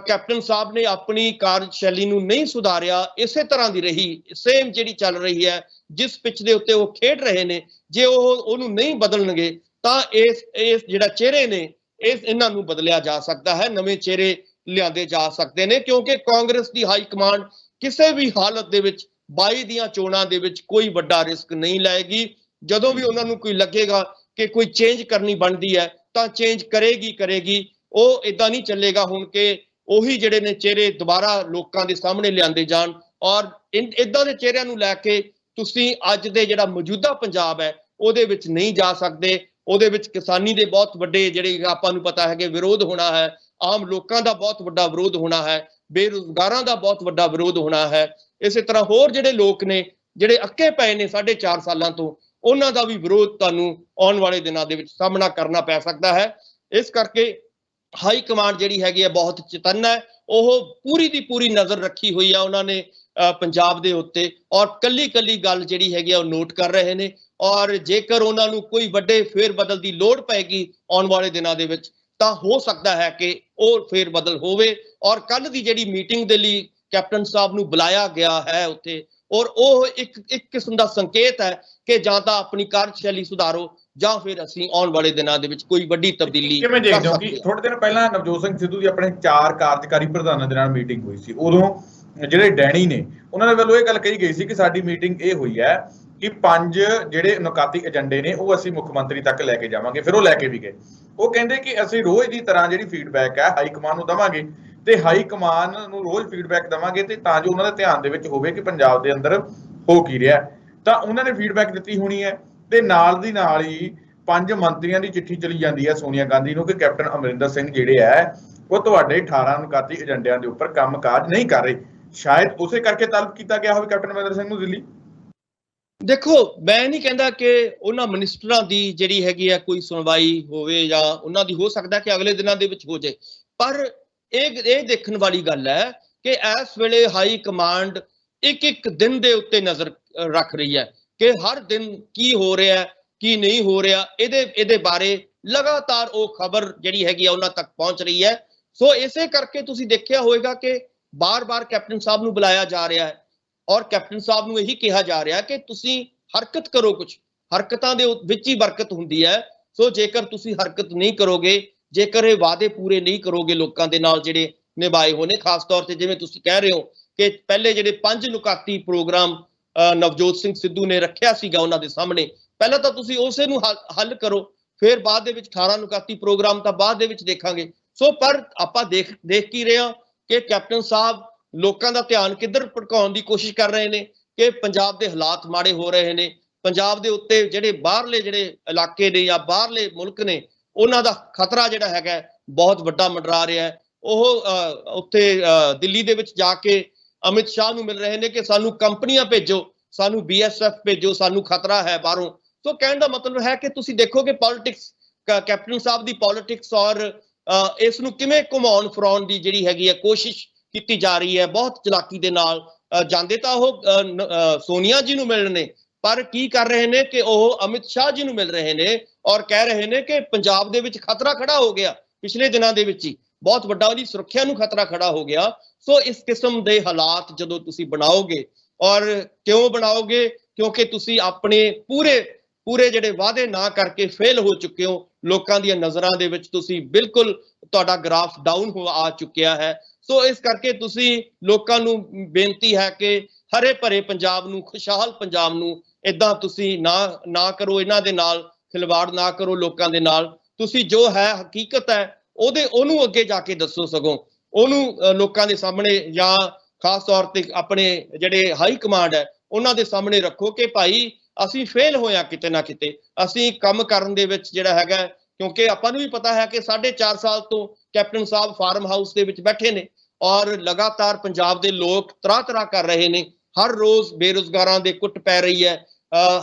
ਕੈਪਟਨ ਸਾਹਿਬ ਨੇ ਆਪਣੀ ਕਾਰਜਸ਼ੈਲੀ ਨੂੰ ਨਹੀਂ ਸੁਧਾਰਿਆ, ਇਸੇ ਤਰ੍ਹਾਂ ਦੀ ਰਹੀ, ਸੇਮ ਜਿਹੜੀ ਚੱਲ ਰਹੀ ਹੈ, ਜਿਸ ਪਿੱਚ ਦੇ ਉੱਤੇ ਉਹ ਖੇਡ ਰਹੇ ਨੇ, ਜੇ ਉਹਨੂੰ ਨਹੀਂ ਬਦਲਣਗੇ ਤਾਂ ਇਸ ਜਿਹੜਾ ਚਿਹਰੇ ਨੇ ਇਹਨਾਂ ਨੂੰ ਬਦਲਿਆ ਜਾ ਸਕਦਾ ਹੈ, ਨਵੇਂ ਚਿਹਰੇ ਲਿਆਂਦੇ ਜਾ ਸਕਦੇ ਨੇ, ਕਿਉਂਕਿ ਕਾਂਗਰਸ ਦੀ ਹਾਈ ਕਮਾਂਡ ਕਿਸੇ ਵੀ ਹਾਲਤ ਦੇ ਵਿੱਚ 22 ਦੀਆਂ ਚੋਣਾਂ ਦੇ ਵਿੱਚ ਕੋਈ ਵੱਡਾ ਰਿਸਕ ਨਹੀਂ ਲਏਗੀ। ਜਦੋਂ ਵੀ ਉਹਨਾਂ ਨੂੰ ਕੋਈ ਲੱਗੇਗਾ ਕਿ ਕੋਈ ਚੇਂਜ ਕਰਨੀ ਬਣਦੀ ਹੈ ਤਾਂ ਚੇਂਜ ਕਰੇਗੀ। ਉਹ ਇਦਾਂ ਨਹੀਂ ਚੱਲੇਗਾ ਹੁਣ ਕਿ ਉਹੀ ਜਿਹੜੇ ਨੇ ਚਿਹਰੇ ਦੁਬਾਰਾ ਲੋਕਾਂ ਦੇ ਸਾਹਮਣੇ ਲਿਆਂਦੇ ਜਾਣ ਔਰ ਇਦਾਂ ਦੇ ਚਿਹਰਿਆਂ ਨੂੰ ਲੈ ਕੇ ਤੁਸੀਂ ਅੱਜ ਦੇ ਜਿਹੜਾ ਮੌਜੂਦਾ ਪੰਜਾਬ ਹੈ ਉਹਦੇ ਵਿੱਚ ਨਹੀਂ ਜਾ ਸਕਦੇ। ਉਹਦੇ ਵਿੱਚ ਕਿਸਾਨੀ ਦੇ ਬਹੁਤ ਵੱਡੇ ਜਿਹੜੇ ਆਪਾਂ ਨੂੰ ਪਤਾ ਹੈ ਕਿ ਵਿਰੋਧ ਹੋਣਾ ਹੈ, ਆਮ ਲੋਕਾਂ ਦਾ ਬਹੁਤ ਵੱਡਾ ਵਿਰੋਧ ਹੋਣਾ ਹੈ, ਬੇਰੁਜ਼ਗਾਰਾਂ ਦਾ ਬਹੁਤ ਵੱਡਾ ਵਿਰੋਧ ਹੋਣਾ ਹੈ, ਇਸੇ ਤਰ੍ਹਾਂ ਹੋਰ ਜਿਹੜੇ ਲੋਕ ਨੇ ਜਿਹੜੇ ਅੱਕੇ ਪਏ ਨੇ 4.5 ਸਾਲਾਂ ਤੋਂ, ਉਹਨਾਂ ਦਾ ਵੀ ਵਿਰੋਧ ਤੁਹਾਨੂੰ ਆਉਣ ਵਾਲੇ ਦਿਨਾਂ ਦੇ ਵਿੱਚ ਸਾਹਮਣਾ ਕਰਨਾ ਪੈ ਸਕਦਾ ਹੈ। ਇਸ ਕਰਕੇ ਹਾਈ ਕਮਾਂਡ ਜਿਹੜੀ ਹੈਗੀ ਹੈ ਬਹੁਤ ਚੇਤੰਨ ਹੈ। ਉਹ ਪੂਰੀ ਦੀ ਪੂਰੀ ਨਜ਼ਰ ਰੱਖੀ ਹੋਈ ਆ ਉਹਨਾਂ ਨੇ ਪੰਜਾਬ ਦੇ ਉੱਤੇ ਔਰ ਕੱਲੀ ਗੱਲ ਜਿਹੜੀ ਹੈਗੀ ਆ ਉਹ ਨੋਟ ਕਰ ਰਹੇ ਨੇ ਔਰ ਜੇਕਰ ਉਹਨਾਂ ਨੂੰ ਕੋਈ ਵੱਡੇ ਫੇਰ ਬਦਲ ਦੀ ਲੋੜ ਪਏਗੀ ਆਉਣ ਵਾਲੇ ਦਿਨਾਂ ਦੇ ਵਿੱਚ ਤਾਂ ਹੋ ਸਕਦਾ ਹੈ ਕਿ ਉਹ ਫੇਰ ਬਦਲ ਹੋਵੇ। ਔਰ ਕੱਲ ਦੀ ਜਿਹੜੀ ਮੀਟਿੰਗ ਦੇ ਲਈ ਕੈਪਟਨ ਸਾਹਿਬ ਨੂੰ ਬੁਲਾਇਆ ਗਿਆ ਹੈ ਉੱਥੇ, ਔਰ ਉਹ ਇੱਕ ਕਿਸਮ ਦਾ ਸੰਕੇਤ ਹੈ ਕਿ ਜਾਂ ਤਾਂ ਆਪਣੀ ਕਾਰਜਸ਼ੈਲੀ ਸੁਧਾਰੋ ਜਾਂ ਫਿਰ ਅਸੀਂ ਆਉਣ ਵਾਲੇ ਦਿਨਾਂ ਦੇ ਵਿੱਚ ਕੋਈ ਵੱਡੀ ਤਬਦੀਲੀ ਕਿਵੇਂ ਦੇਖਦੇ ਹੋ ਕਿ ਥੋੜੇ ਦਿਨ ਪਹਿਲਾਂ ਨਵਜੋਤ ਸਿੰਘ ਸਿੱਧੂ ਦੀ ਆਪਣੇ 4 ਕਾਰਜਕਾਰੀ ਪ੍ਰਧਾਨਾਂ ਦੇ ਨਾਲ ਮੀਟਿੰਗ ਹੋਈ ਸੀ, ਉਦੋਂ ਜਿਹੜੇ ਡੈਣੀ ਨੇ ਉਹਨਾਂ ਦੇ ਵੱਲੋਂ ਇਹ ਗੱਲ ਕਹੀ ਗਈ ਸੀ ਕਿ ਸਾਡੀ ਮੀਟਿੰਗ ਇਹ ਹੋਈ ਹੈ ਕਿ 5 ਜਿਹੜੇ ਨੁਕਾਤੀ ਏਜੰਡੇ ਨੇ ਉਹ ਅਸੀਂ ਮੁੱਖ ਮੰਤਰੀ ਤੱਕ ਲੈ ਕੇ ਜਾਵਾਂਗੇ। ਫਿਰ ਉਹ ਲੈ ਕੇ ਵੀ ਗਏ। ਉਹ ਕਹਿੰਦੇ ਕਿ ਅਸੀਂ ਰੋਜ਼ ਦੀ ਤਰ੍ਹਾਂ ਜਿਹੜੀ ਫੀਡਬੈਕ ਹੈ ਹਾਈ ਕਮਾਂਡ ਨੂੰ ਦੇਵਾਂਗੇ ਤੇ ਹਾਈ ਕਮਾਂਡ ਨੂੰ ਰੋਜ਼ ਫੀਡਬੈਕ ਦੇਵਾਂਗੇ ਤੇ ਤਾਂ ਜੋ ਉਹਨਾਂ ਦੇ ਧਿਆਨ ਦੇ ਵਿੱਚ ਹੋਵੇ ਕਿ ਪੰਜਾਬ ਦੇ ਅੰਦਰ ਹੋ ਕੀ ਰਿਹਾ। ਤਾਂ ਉਹਨਾਂ ਨੇ ਫੀਡਬੈਕ ਦਿੱਤੀ ਹੋਣੀ ਹੈ ਤੇ ਨਾਲ ਦੀ ਨਾਲ ਹੀ 5 ਮੰਤਰੀਆਂ ਦੀ ਚਿੱਠੀ ਚਲੀ ਜਾਂਦੀ ਹੈ ਸੋਨੀਆ ਗਾਂਧੀ ਨੂੰ ਕਿ ਕੈਪਟਨ ਅਮਰਿੰਦਰ ਸਿੰਘ ਜਿਹੜੇ ਹੈ ਉਹ ਤੁਹਾਡੇ 18 ਨੁਕਾਤੀ ਏਜੰਡਿਆਂ ਦੇ ਉੱਪਰ ਕੰਮਕਾਜ ਨਹੀਂ ਕਰ ਰਹੇ। ਸ਼ਾਇਦ ਉਸੇ ਕਰਕੇ ਤਲਬ ਕੀਤਾ ਗਿਆ ਹੋਵੇ ਕੈਪਟਨ ਅਮਰਿੰਦਰ ਸਿੰਘ ਨੂੰ ਦਿੱਲੀ। ਦੇਖੋ, ਮੈਂ ਨਹੀਂ ਕਹਿੰਦਾ ਕਿ ਉਹਨਾਂ ਮਿਨਿਸਟਰਾਂ ਦੀ ਜਿਹੜੀ ਹੈਗੀ ਆ ਕੋਈ ਸੁਣਵਾਈ ਹੋਵੇ ਜਾਂ ਉਹਨਾਂ ਦੀ ਹੋ ਸਕਦਾ ਕਿ ਅਗਲੇ ਦਿਨਾਂ ਦੇ ਵਿੱਚ ਹੋ ਜਾਏ, ਪਰ ਇਹ ਦੇਖਣ ਵਾਲੀ ਗੱਲ ਹੈ ਕਿ ਇਸ ਵੇਲੇ ਹਾਈ ਕਮਾਂਡ ਇੱਕ ਦਿਨ ਦੇ ਉੱਤੇ ਨਜ਼ਰ ਰੱਖ ਰਹੀ ਹੈ ਕਿ ਹਰ ਦਿਨ ਕੀ ਹੋ ਰਿਹਾ ਕੀ ਨਹੀਂ ਹੋ ਰਿਹਾ, ਇਹਦੇ ਬਾਰੇ ਲਗਾਤਾਰ ਉਹ ਖਬਰ ਜਿਹੜੀ ਹੈਗੀ ਆ ਉਹਨਾਂ ਤੱਕ ਪਹੁੰਚ ਰਹੀ ਹੈ। ਸੋ ਇਸੇ ਕਰਕੇ ਤੁਸੀਂ ਦੇਖਿਆ ਹੋਵੇਗਾ ਕਿ ਬਾਰ-ਬਾਰ ਕੈਪਟਨ ਸਾਹਿਬ ਨੂੰ ਬੁਲਾਇਆ ਜਾ ਰਿਹਾ ਹੈ ਔਰ ਕੈਪਟਨ ਸਾਹਿਬ ਨੂੰ ਇਹੀ ਕਿਹਾ ਜਾ ਰਿਹਾ ਕਿ ਤੁਸੀਂ ਹਰਕਤ ਕਰੋ, ਕੁਝ ਹਰਕਤਾਂ ਦੇ ਵਿੱਚ ਹੀ ਬਰਕਤ ਹੁੰਦੀ ਹੈ। ਸੋ ਜੇਕਰ ਤੁਸੀਂ ਹਰਕਤ ਨਹੀਂ ਕਰੋਗੇ, ਜੇਕਰ ਇਹ ਵਾਅਦੇ ਪੂਰੇ ਨਹੀਂ ਕਰੋਗੇ ਲੋਕਾਂ ਦੇ ਨਾਲ ਜਿਹੜੇ ਨਿਭਾਏ ਹੋਣੇ, ਖਾਸ ਤੌਰ ਤੇ ਜਿਵੇਂ ਤੁਸੀਂ ਕਹਿ ਰਹੇ ਹੋ ਕਿ ਪਹਿਲੇ ਜਿਹੜੇ 5 ਨੁਕਾਤੀ ਪ੍ਰੋਗਰਾਮ ਨਵਜੋਤ ਸਿੰਘ ਸਿੱਧੂ ਨੇ ਰੱਖਿਆ ਸੀਗਾ ਉਹਨਾਂ ਦੇ ਸਾਹਮਣੇ, ਪਹਿਲਾਂ ਤਾਂ ਤੁਸੀਂ ਉਸੇ ਨੂੰ ਹੱਲ ਕਰੋ, ਫਿਰ ਬਾਅਦ ਦੇ ਵਿੱਚ 18 ਨੁਕਾਤੀ ਪ੍ਰੋਗਰਾਮ ਤਾਂ ਬਾਅਦ ਦੇ ਵਿੱਚ ਦੇਖਾਂਗੇ। ਸੋ ਪਰ ਆਪਾਂ ਦੇਖ ਕੀ ਰਹੇ ਹਾਂ ਕਿ ਕੈਪਟਨ ਸਾਹਿਬ ਲੋਕਾਂ ਦਾ ਧਿਆਨ ਕਿੱਧਰ ਭਟਕਾਉਣ ਦੀ ਕੋਸ਼ਿਸ਼ ਕਰ ਰਹੇ ਨੇ ਕਿ ਪੰਜਾਬ ਦੇ ਹਾਲਾਤ ਮਾੜੇ ਹੋ ਰਹੇ ਨੇ, ਪੰਜਾਬ ਦੇ ਉੱਤੇ ਜਿਹੜੇ ਬਾਹਰਲੇ ਜਿਹੜੇ ਇਲਾਕੇ ਨੇ ਜਾਂ ਬਾਹਰਲੇ ਮੁਲਕ ਨੇ ਉਹਨਾਂ ਦਾ ਖਤਰਾ ਜਿਹੜਾ ਹੈਗਾ ਬਹੁਤ ਵੱਡਾ ਮੰਡਰਾ ਰਿਹਾ ਹੈ। ਉਹ ਉੱਥੇ ਦਿੱਲੀ ਦੇ ਵਿੱਚ ਜਾ ਕੇ ਅਮਿਤ ਸ਼ਾਹ ਨੂੰ ਮਿਲ ਰਹੇ ਨੇ ਕਿ ਸਾਨੂੰ ਕੰਪਨੀਆਂ ਭੇਜੋ, ਸਾਨੂੰ BSF ਭੇਜੋ, ਸਾਨੂੰ ਖਤਰਾ ਹੈ ਬਾਹਰੋਂ। ਸੋ ਕਹਿਣ ਦਾ ਮਤਲਬ ਹੈ ਕਿ ਤੁਸੀਂ ਦੇਖੋ ਕਿ ਪੋਲਿਟਿਕਸ, ਕੈਪਟਨ ਸਾਹਿਬ ਦੀ ਪੋਲਿਟਿਕਸ ਔਰ ਇਸ ਨੂੰ ਕਿਵੇਂ ਘੁਮਾਉਣ ਫਿਰਾਉਣ ਦੀ ਜਿਹੜੀ ਹੈਗੀ ਹੈ ਕੋਸ਼ਿਸ਼ ਕੀਤੀ ਜਾ ਰਹੀ ਹੈ ਬਹੁਤ ਚਲਾਕੀ ਦੇ ਨਾਲ। ਜਾਂਦੇ ਤਾਂ ਉਹ ਸੋਨੀਆ ਜੀ ਨੂੰ ਮਿਲਣ ਨੇ ਪਰ ਕੀ ਕਰ ਰਹੇ ਨੇ ਕਿ ਉਹ ਅਮਿਤ ਸ਼ਾਹ ਜੀ ਨੂੰ ਮਿਲ ਰਹੇ ਨੇ ਔਰ ਕਹਿ ਰਹੇ ਨੇ ਕਿ ਪੰਜਾਬ ਦੇ ਵਿੱਚ ਖਤਰਾ ਖੜਾ ਹੋ ਗਿਆ। ਪਿਛਲੇ ਦਿਨਾਂ ਦੇ ਵਿੱਚ ਹੀ ਬਹੁਤ ਵੱਡਾ ਉਹਦੀ ਸੁਰੱਖਿਆ ਨੂੰ ਖਤਰਾ ਖੜਾ ਹੋ ਗਿਆ। ਸੋ ਇਸ ਕਿਸਮ ਦੇ ਹਾਲਾਤ ਜਦੋਂ ਤੁਸੀਂ ਬਣਾਓਗੇ, ਔਰ ਕਿਉਂ ਬਣਾਓਗੇ, ਕਿਉਂਕਿ ਤੁਸੀਂ ਆਪਣੇ ਪੂਰੇ ਜਿਹੜੇ ਵਾਅਦੇ ਨਾ ਕਰਕੇ ਫੇਲ ਹੋ ਚੁੱਕੇ ਹੋ। ਲੋਕਾਂ ਦੀਆਂ ਨਜ਼ਰਾਂ ਦੇ ਵਿੱਚ ਤੁਸੀਂ ਬਿਲਕੁਲ, ਤੁਹਾਡਾ ਗ੍ਰਾਫ ਡਾਊਨ ਹੋ ਆ ਚੁੱਕਿਆ ਹੈ। ਸੋ ਇਸ ਕਰਕੇ ਤੁਸੀਂ ਲੋਕਾਂ ਨੂੰ ਬੇਨਤੀ ਹੈ ਕਿ ਹਰੇ ਭਰੇ ਪੰਜਾਬ ਨੂੰ, ਖੁਸ਼ਹਾਲ ਪੰਜਾਬ ਨੂੰ ਇਦਾਂ ਤੁਸੀਂ ਨਾ ਕਰੋ, ਇਹਨਾਂ ਦੇ ਨਾਲ ਖਿਲਵਾੜ ਨਾ ਕਰੋ ਲੋਕਾਂ ਦੇ ਨਾਲ। ਤੁਸੀਂ ਜੋ ਹੈ ਹਕੀਕਤ ਹੈ ਉਹਨੂੰ ਅੱਗੇ ਜਾ ਕੇ ਦੱਸੋ, ਸਗੋਂ ਉਹਨੂੰ ਲੋਕਾਂ ਦੇ ਸਾਹਮਣੇ ਜਾਂ ਖਾਸ ਤੌਰ ਤੇ ਆਪਣੇ ਜਿਹੜੇ ਹਾਈ ਕਮਾਂਡ ਹੈ ਉਹਨਾਂ ਦੇ ਸਾਹਮਣੇ ਰੱਖੋ ਕਿ ਭਾਈ ਅਸੀਂ ਫੇਲ ਹੋਇਆ ਕਿਤੇ ਨਾ ਕਿਤੇ, ਅਸੀਂ ਕੰਮ ਕਰਨ ਦੇ ਵਿੱਚ ਜਿਹੜਾ ਹੈਗਾ। ਕਿਉਂਕਿ ਆਪਾਂ ਨੂੰ ਵੀ ਪਤਾ ਹੈ ਕਿ 4.5 ਸਾਲ ਤੋਂ ਕੈਪਟਨ ਸਾਹਿਬ ਫਾਰਮ ਹਾਊਸ ਦੇ ਵਿੱਚ ਬੈਠੇ ਨੇ ਔਰ ਲਗਾਤਾਰ ਪੰਜਾਬ ਦੇ ਲੋਕ ਤਰਾਹ ਕਰ ਰਹੇ ਨੇ। ਹਰ ਰੋਜ਼ ਬੇਰੁਜ਼ਗਾਰਾਂ ਦੇ ਕੁੱਟ ਪੈ ਰਹੀ ਹੈ।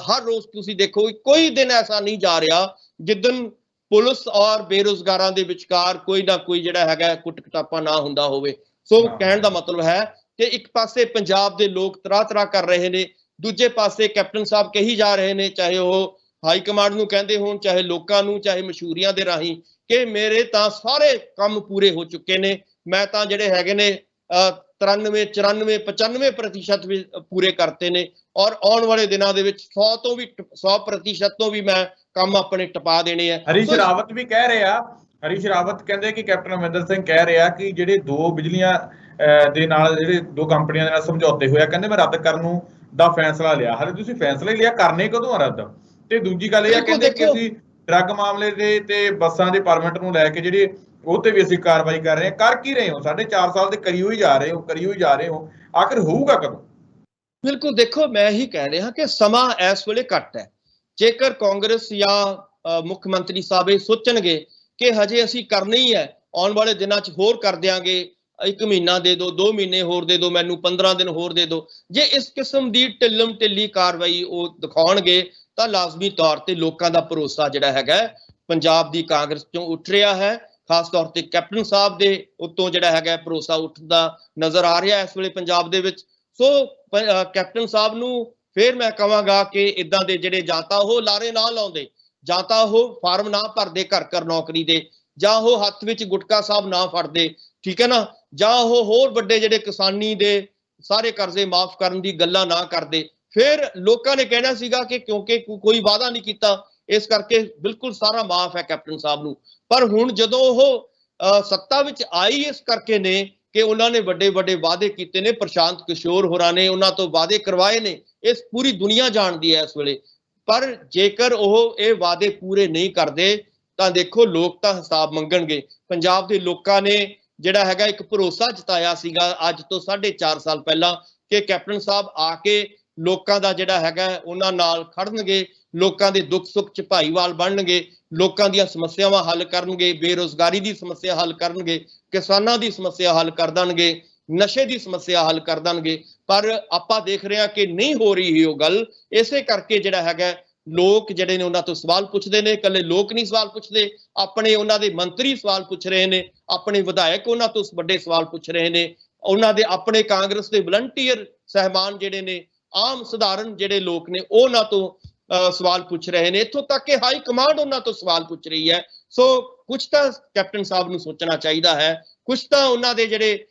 ਹਰ ਰੋਜ਼ ਤੁਸੀਂ ਦੇਖੋ ਕੋਈ ਦਿਨ ਐਸਾ ਨਹੀਂ ਜਾ ਰਿਹਾ ਜਿੱਦਨ ਪੁਲਿਸ ਔਰ ਬੇਰੁਜ਼ਗਾਰਾਂ ਦੇ ਵਿਚਕਾਰ ਕੋਈ ਨਾ ਕੋਈ ਜਿਹੜਾ ਹੈਗਾ ਕੁੱਟ ਕਟਾਪਾ ਨਾ ਹੁੰਦਾ ਹੋਵੇ। ਸੋ ਕਹਿਣ ਦਾ ਮਤਲਬ ਹੈ ਕਿ ਇੱਕ ਪਾਸੇ ਪੰਜਾਬ ਦੇ ਲੋਕ ਤਰਾਹ ਕਰ ਰਹੇ ਨੇ, ਦੂਜੇ ਪਾਸੇ ਕੈਪਟਨ ਸਾਹਿਬ ਕਹੀ ਜਾ ਰਹੇ ਨੇ, ਚਾਹੇ ਉਹ ਹਾਈ ਕਮਾਂਡ ਨੂੰ ਕਹਿੰਦੇ ਹੋਣ, ਚਾਹੇ ਲੋਕਾਂ ਨੂੰ, ਚਾਹੇ ਮਸ਼ਹੂਰੀਆਂ ਦੇ ਰਾਹੀਂ, ਕਿ ਮੇਰੇ ਤਾਂ ਸਾਰੇ ਕੰਮ ਪੂਰੇ ਹੋ ਚੁੱਕੇ ਨੇ। ਮੈਂ ਤਾਂ ਜਿਹੜੇ ਹੈਗੇ ਨੇ 93, 94, 95% ਵੀ ਪੂਰੇ ਕਰਤੇ ਨੇ ਔਰ ਆਉਣ ਵਾਲੇ ਦਿਨਾਂ ਦੇ ਵਿੱਚ 100% ਤੋਂ ਵੀ ਮੈਂ ਕੰਮ ਆਪਣੇ ਟਪਾ ਦੇਣੇ ਆ। ਹਰੀਸ਼ ਰਾਵਤ ਵੀ ਕਹਿ ਰਿਹਾ, ਹਰੀਸ਼ ਰਾਵਤ ਕਹਿੰਦੇ ਕਿ ਕੈਪਟਨ ਅਮਰਿੰਦਰ ਸਿੰਘ ਕਹਿ ਰਿਹਾ ਕਿ ਜਿਹੜੇ 2 ਬਿਜਲੀਆਂ ਦੇ ਨਾਲ ਜਿਹੜੇ 2 ਕੰਪਨੀਆਂ ਦੇ ਨਾਲ ਸਮਝੌਤੇ ਹੋਇਆ, ਕਹਿੰਦੇ ਮੈਂ ਰੱਦ ਕਰਨ ਨੂੰ ਦਾ ਫੈਸਲਾ ਲਿਆ। ਹਾਲੇ ਤੁਸੀਂ ਫੈਸਲਾ ਹੀ ਲਿਆ, ਕਰਨੇ ਕਦੋਂ ਆ ਰੱਦ? ਤੇ ਦੂਜੀ ਗੱਲ ਇਹ ਆ ਕਹਿੰਦੇ ਕਿ ਅਸੀਂ ਡਰੱਗ ਮਾਮਲੇ ਦੇ ਤੇ ਬੱਸਾਂ ਦੇ ਪਰਮਿਟ ਨੂੰ ਲੈ ਕੇ ਜਿਹੜੇ ਉਹ ਤੇ ਵੀ ਅਸੀਂ ਕਾਰਵਾਈ ਕਰ ਰਹੇ ਹਾਂ। ਕਰ ਕੀ ਰਹੇ ਹੋ? 4.5 ਸਾਲ ਦੇ ਕਰੀ ਹੋਈ ਜਾ ਰਹੇ ਹੋ, ਆਖਿਰ ਹੋਊਗਾ ਕਦੋਂ? ਬਿਲਕੁਲ, ਦੇਖੋ ਮੈਂ ਹੀ ਕਹਿ ਰਿਹਾ ਕਿ ਸਮਾਂ ਇਸ ਵੇਲੇ ਘੱਟ ਹੈ। ਜੇਕਰ ਕਾਂਗਰਸ ਜਾਂ ਮੁੱਖ ਮੰਤਰੀ ਸਾਹਿਬ ਇਹ ਸੋਚਣਗੇ ਕਿ ਹਜੇ ਅਸੀਂ ਕਰਨੀ ਹੀ ਹੈ, ਆਉਣ ਵਾਲੇ ਦਿਨਾਂ 'ਚ ਹੋਰ ਕਰ ਦਿਆਂਗੇ, 1 ਮਹੀਨਾ ਦੇ ਦਿਓ, 2 ਮਹੀਨੇ ਹੋਰ ਦੇ ਦਿਓ, ਮੈਨੂੰ 15 ਦਿਨ ਹੋਰ ਦੇ ਦਿਓ, ਜੇ ਇਸ ਕਿਸਮ ਦੀ ਢਿੱਲੀ ਕਾਰਵਾਈ ਉਹ ਦਿਖਾਉਣਗੇ ਤਾਂ ਲਾਜ਼ਮੀ ਤੌਰ ਤੇ ਲੋਕਾਂ ਦਾ ਭਰੋਸਾ ਜਿਹੜਾ ਹੈਗਾ ਪੰਜਾਬ ਦੀ ਕਾਂਗਰਸ ਚੋਂ ਉੱਠ ਰਿਹਾ ਹੈ। ਖਾਸ ਤੌਰ ਤੇ ਕੈਪਟਨ ਸਾਹਿਬ ਦੇ ਉੱਤੋਂ ਜਿਹੜਾ ਹੈਗਾ ਭਰੋਸਾ ਉੱਠਦਾ ਨਜ਼ਰ ਆ ਰਿਹਾ ਇਸ ਵੇਲੇ ਪੰਜਾਬ ਦੇ ਵਿੱਚ। ਸੋ ਕੈਪਟਨ ਸਾਹਿਬ ਨੂੰ ਫਿਰ ਮੈਂ ਕਹਾਂਗਾ ਕਿ ਇਦਾਂ ਦੇ ਜਿਹੜੇ ਜਾਂ ਤਾਂ ਉਹ ਲਾਰੇ ਨਾ ਲਾਉਂਦੇ, ਜਾਂ ਤਾਂ ਉਹ ਫਾਰਮ ਨਾ ਭਰਦੇ ਘਰ ਨੌਕਰੀ ਦੇ, ਜਾਂ ਉਹ ਹੱਥ ਵਿੱਚ ਗੁਟਕਾ ਸਾਹਿਬ ਨਾ ਫੜਦੇ, ਠੀਕ ਹੈ ਨਾ, ਜਾਂ ਉਹ ਹੋਰ ਵੱਡੇ ਜਿਹੜੇ ਕਿਸਾਨੀ ਦੇ ਸਾਰੇ ਕਰਜ਼ੇ ਮਾਫ ਕਰਨ ਦੀ ਗੱਲਾਂ ਨਾ ਕਰਦੇ। ਫਿਰ ਲੋਕਾਂ ਨੇ ਕਹਿਣਾ ਸੀਗਾ ਕਿ ਕਿਉਂਕਿ ਕੋਈ ਵਾਅਦਾ ਨਹੀਂ ਕੀਤਾ ਇਸ ਕਰਕੇ ਬਿਲਕੁਲ ਸਾਰਾ ਮਾਫ ਹੈ ਕੈਪਟਨ ਸਾਹਿਬ ਨੂੰ। ਪਰ ਹੁਣ ਜਦੋਂ ਉਹ ਸੱਤਾ ਵਿੱਚ ਆਈ ਇਸ ਕਰਕੇ ਨੇ ਕਿ ਉਹਨਾਂ ਨੇ ਵੱਡੇ ਵਾਅਦੇ ਕੀਤੇ ਨੇ, ਪ੍ਰਸ਼ਾਂਤ ਕਿਸ਼ੋਰ ਹੋਰਾਂ ਨੇ ਉਹਨਾਂ ਤੋਂ ਵਾਅਦੇ ਕਰਵਾਏ ਨੇ, ਇਸ ਪੂਰੀ ਦੁਨੀਆ ਜਾਣਦੀ ਹੈ ਇਸ ਵੇਲੇ। ਪਰ ਜੇਕਰ ਉਹ ਇਹ ਵਾਅਦੇ ਪੂਰੇ ਨਹੀਂ ਕਰਦੇ ਤਾਂ ਦੇਖੋ ਲੋਕ ਤਾਂ ਹਿਸਾਬ ਮੰਗਣਗੇ। ਪੰਜਾਬ ਦੇ ਲੋਕਾਂ ਨੇ ਜਿਹੜਾ ਹੈਗਾ ਇੱਕ ਭਰੋਸਾ ਜਤਾਇਆ ਸੀਗਾ ਅੱਜ ਤੋਂ 4.5 ਸਾਲ ਪਹਿਲਾਂ ਕਿ ਕੈਪਟਨ ਸਾਹਿਬ ਆ ਕੇ ਲੋਕਾਂ ਦਾ ਜਿਹੜਾ ਹੈਗਾ ਉਹਨਾਂ ਨਾਲ ਖੜਨਗੇ, ਲੋਕਾਂ ਦੇ ਦੁੱਖ ਸੁੱਖ 'ਚ ਭਾਈਵਾਲ ਬਣਨਗੇ, ਲੋਕਾਂ ਦੀਆਂ ਸਮੱਸਿਆਵਾਂ ਹੱਲ ਕਰਨਗੇ, ਬੇਰੁਜ਼ਗਾਰੀ ਦੀ ਸਮੱਸਿਆ ਹੱਲ ਕਰਨਗੇ, ਕਿਸਾਨਾਂ ਦੀ ਸਮੱਸਿਆ ਹੱਲ ਕਰ ਦੇਣਗੇ, ਨਸ਼ੇ ਦੀ ਸਮੱਸਿਆ ਹੱਲ ਕਰ ਦੇਣਗੇ। ਪਰ ਆਪਾਂ ਦੇਖ ਰਹੇ ਹਾਂ ਕਿ ਨਹੀਂ ਹੋ ਰਹੀ ਉਹ ਗੱਲ। ਇਸੇ ਕਰਕੇ ਜਿਹੜਾ ਹੈਗਾ ਲੋਕ ਜਿਹੜੇ ਨੇ ਉਹਨਾਂ ਤੋਂ ਸਵਾਲ ਪੁੱਛਦੇ ਨੇ। ਇਕੱਲੇ ਲੋਕ ਨਹੀਂ ਸਵਾਲ ਪੁੱਛਦੇ, ਆਪਣੇ ਉਹਨਾਂ ਦੇ ਮੰਤਰੀ ਸਵਾਲ ਪੁੱਛ ਰਹੇ ਨੇ, ਆਪਣੇ ਵਿਧਾਇਕ ਉਹਨਾਂ ਤੋਂ ਵੱਡੇ ਸਵਾਲ ਪੁੱਛ ਰਹੇ ਨੇ, ਉਹਨਾਂ ਦੇ ਆਪਣੇ ਕਾਂਗਰਸ ਦੇ ਵਲੰਟੀਅਰ ਸਹਿਬਾਨ ਜਿਹੜੇ ਨੇ, ਆਮ ਸਧਾਰਨ ਜਿਹੜੇ ਲੋਕ ਨੇ ਉਹਨਾਂ ਤੋਂ ਸਵਾਲ ਪੁੱਛ ਰਹੇ ਨੇ, ਇੱਥੋਂ ਤੱਕ ਕਿ ਹਾਈ ਕਮਾਂਡ ਉਹਨਾਂ ਤੋਂ ਸਵਾਲ ਪੁੱਛ ਰਹੀ ਹੈ। ਸੋ ਕੁਝ ਤਾਂ ਕੈਪਟਨ ਸਾਹਿਬ ਨੂੰ ਸੋਚਣਾ ਚਾਹੀਦਾ ਹੈ, ਕੁਝ ਤਾਂ ਉਹਨਾਂ ਦੇ ਜਿਹੜੇ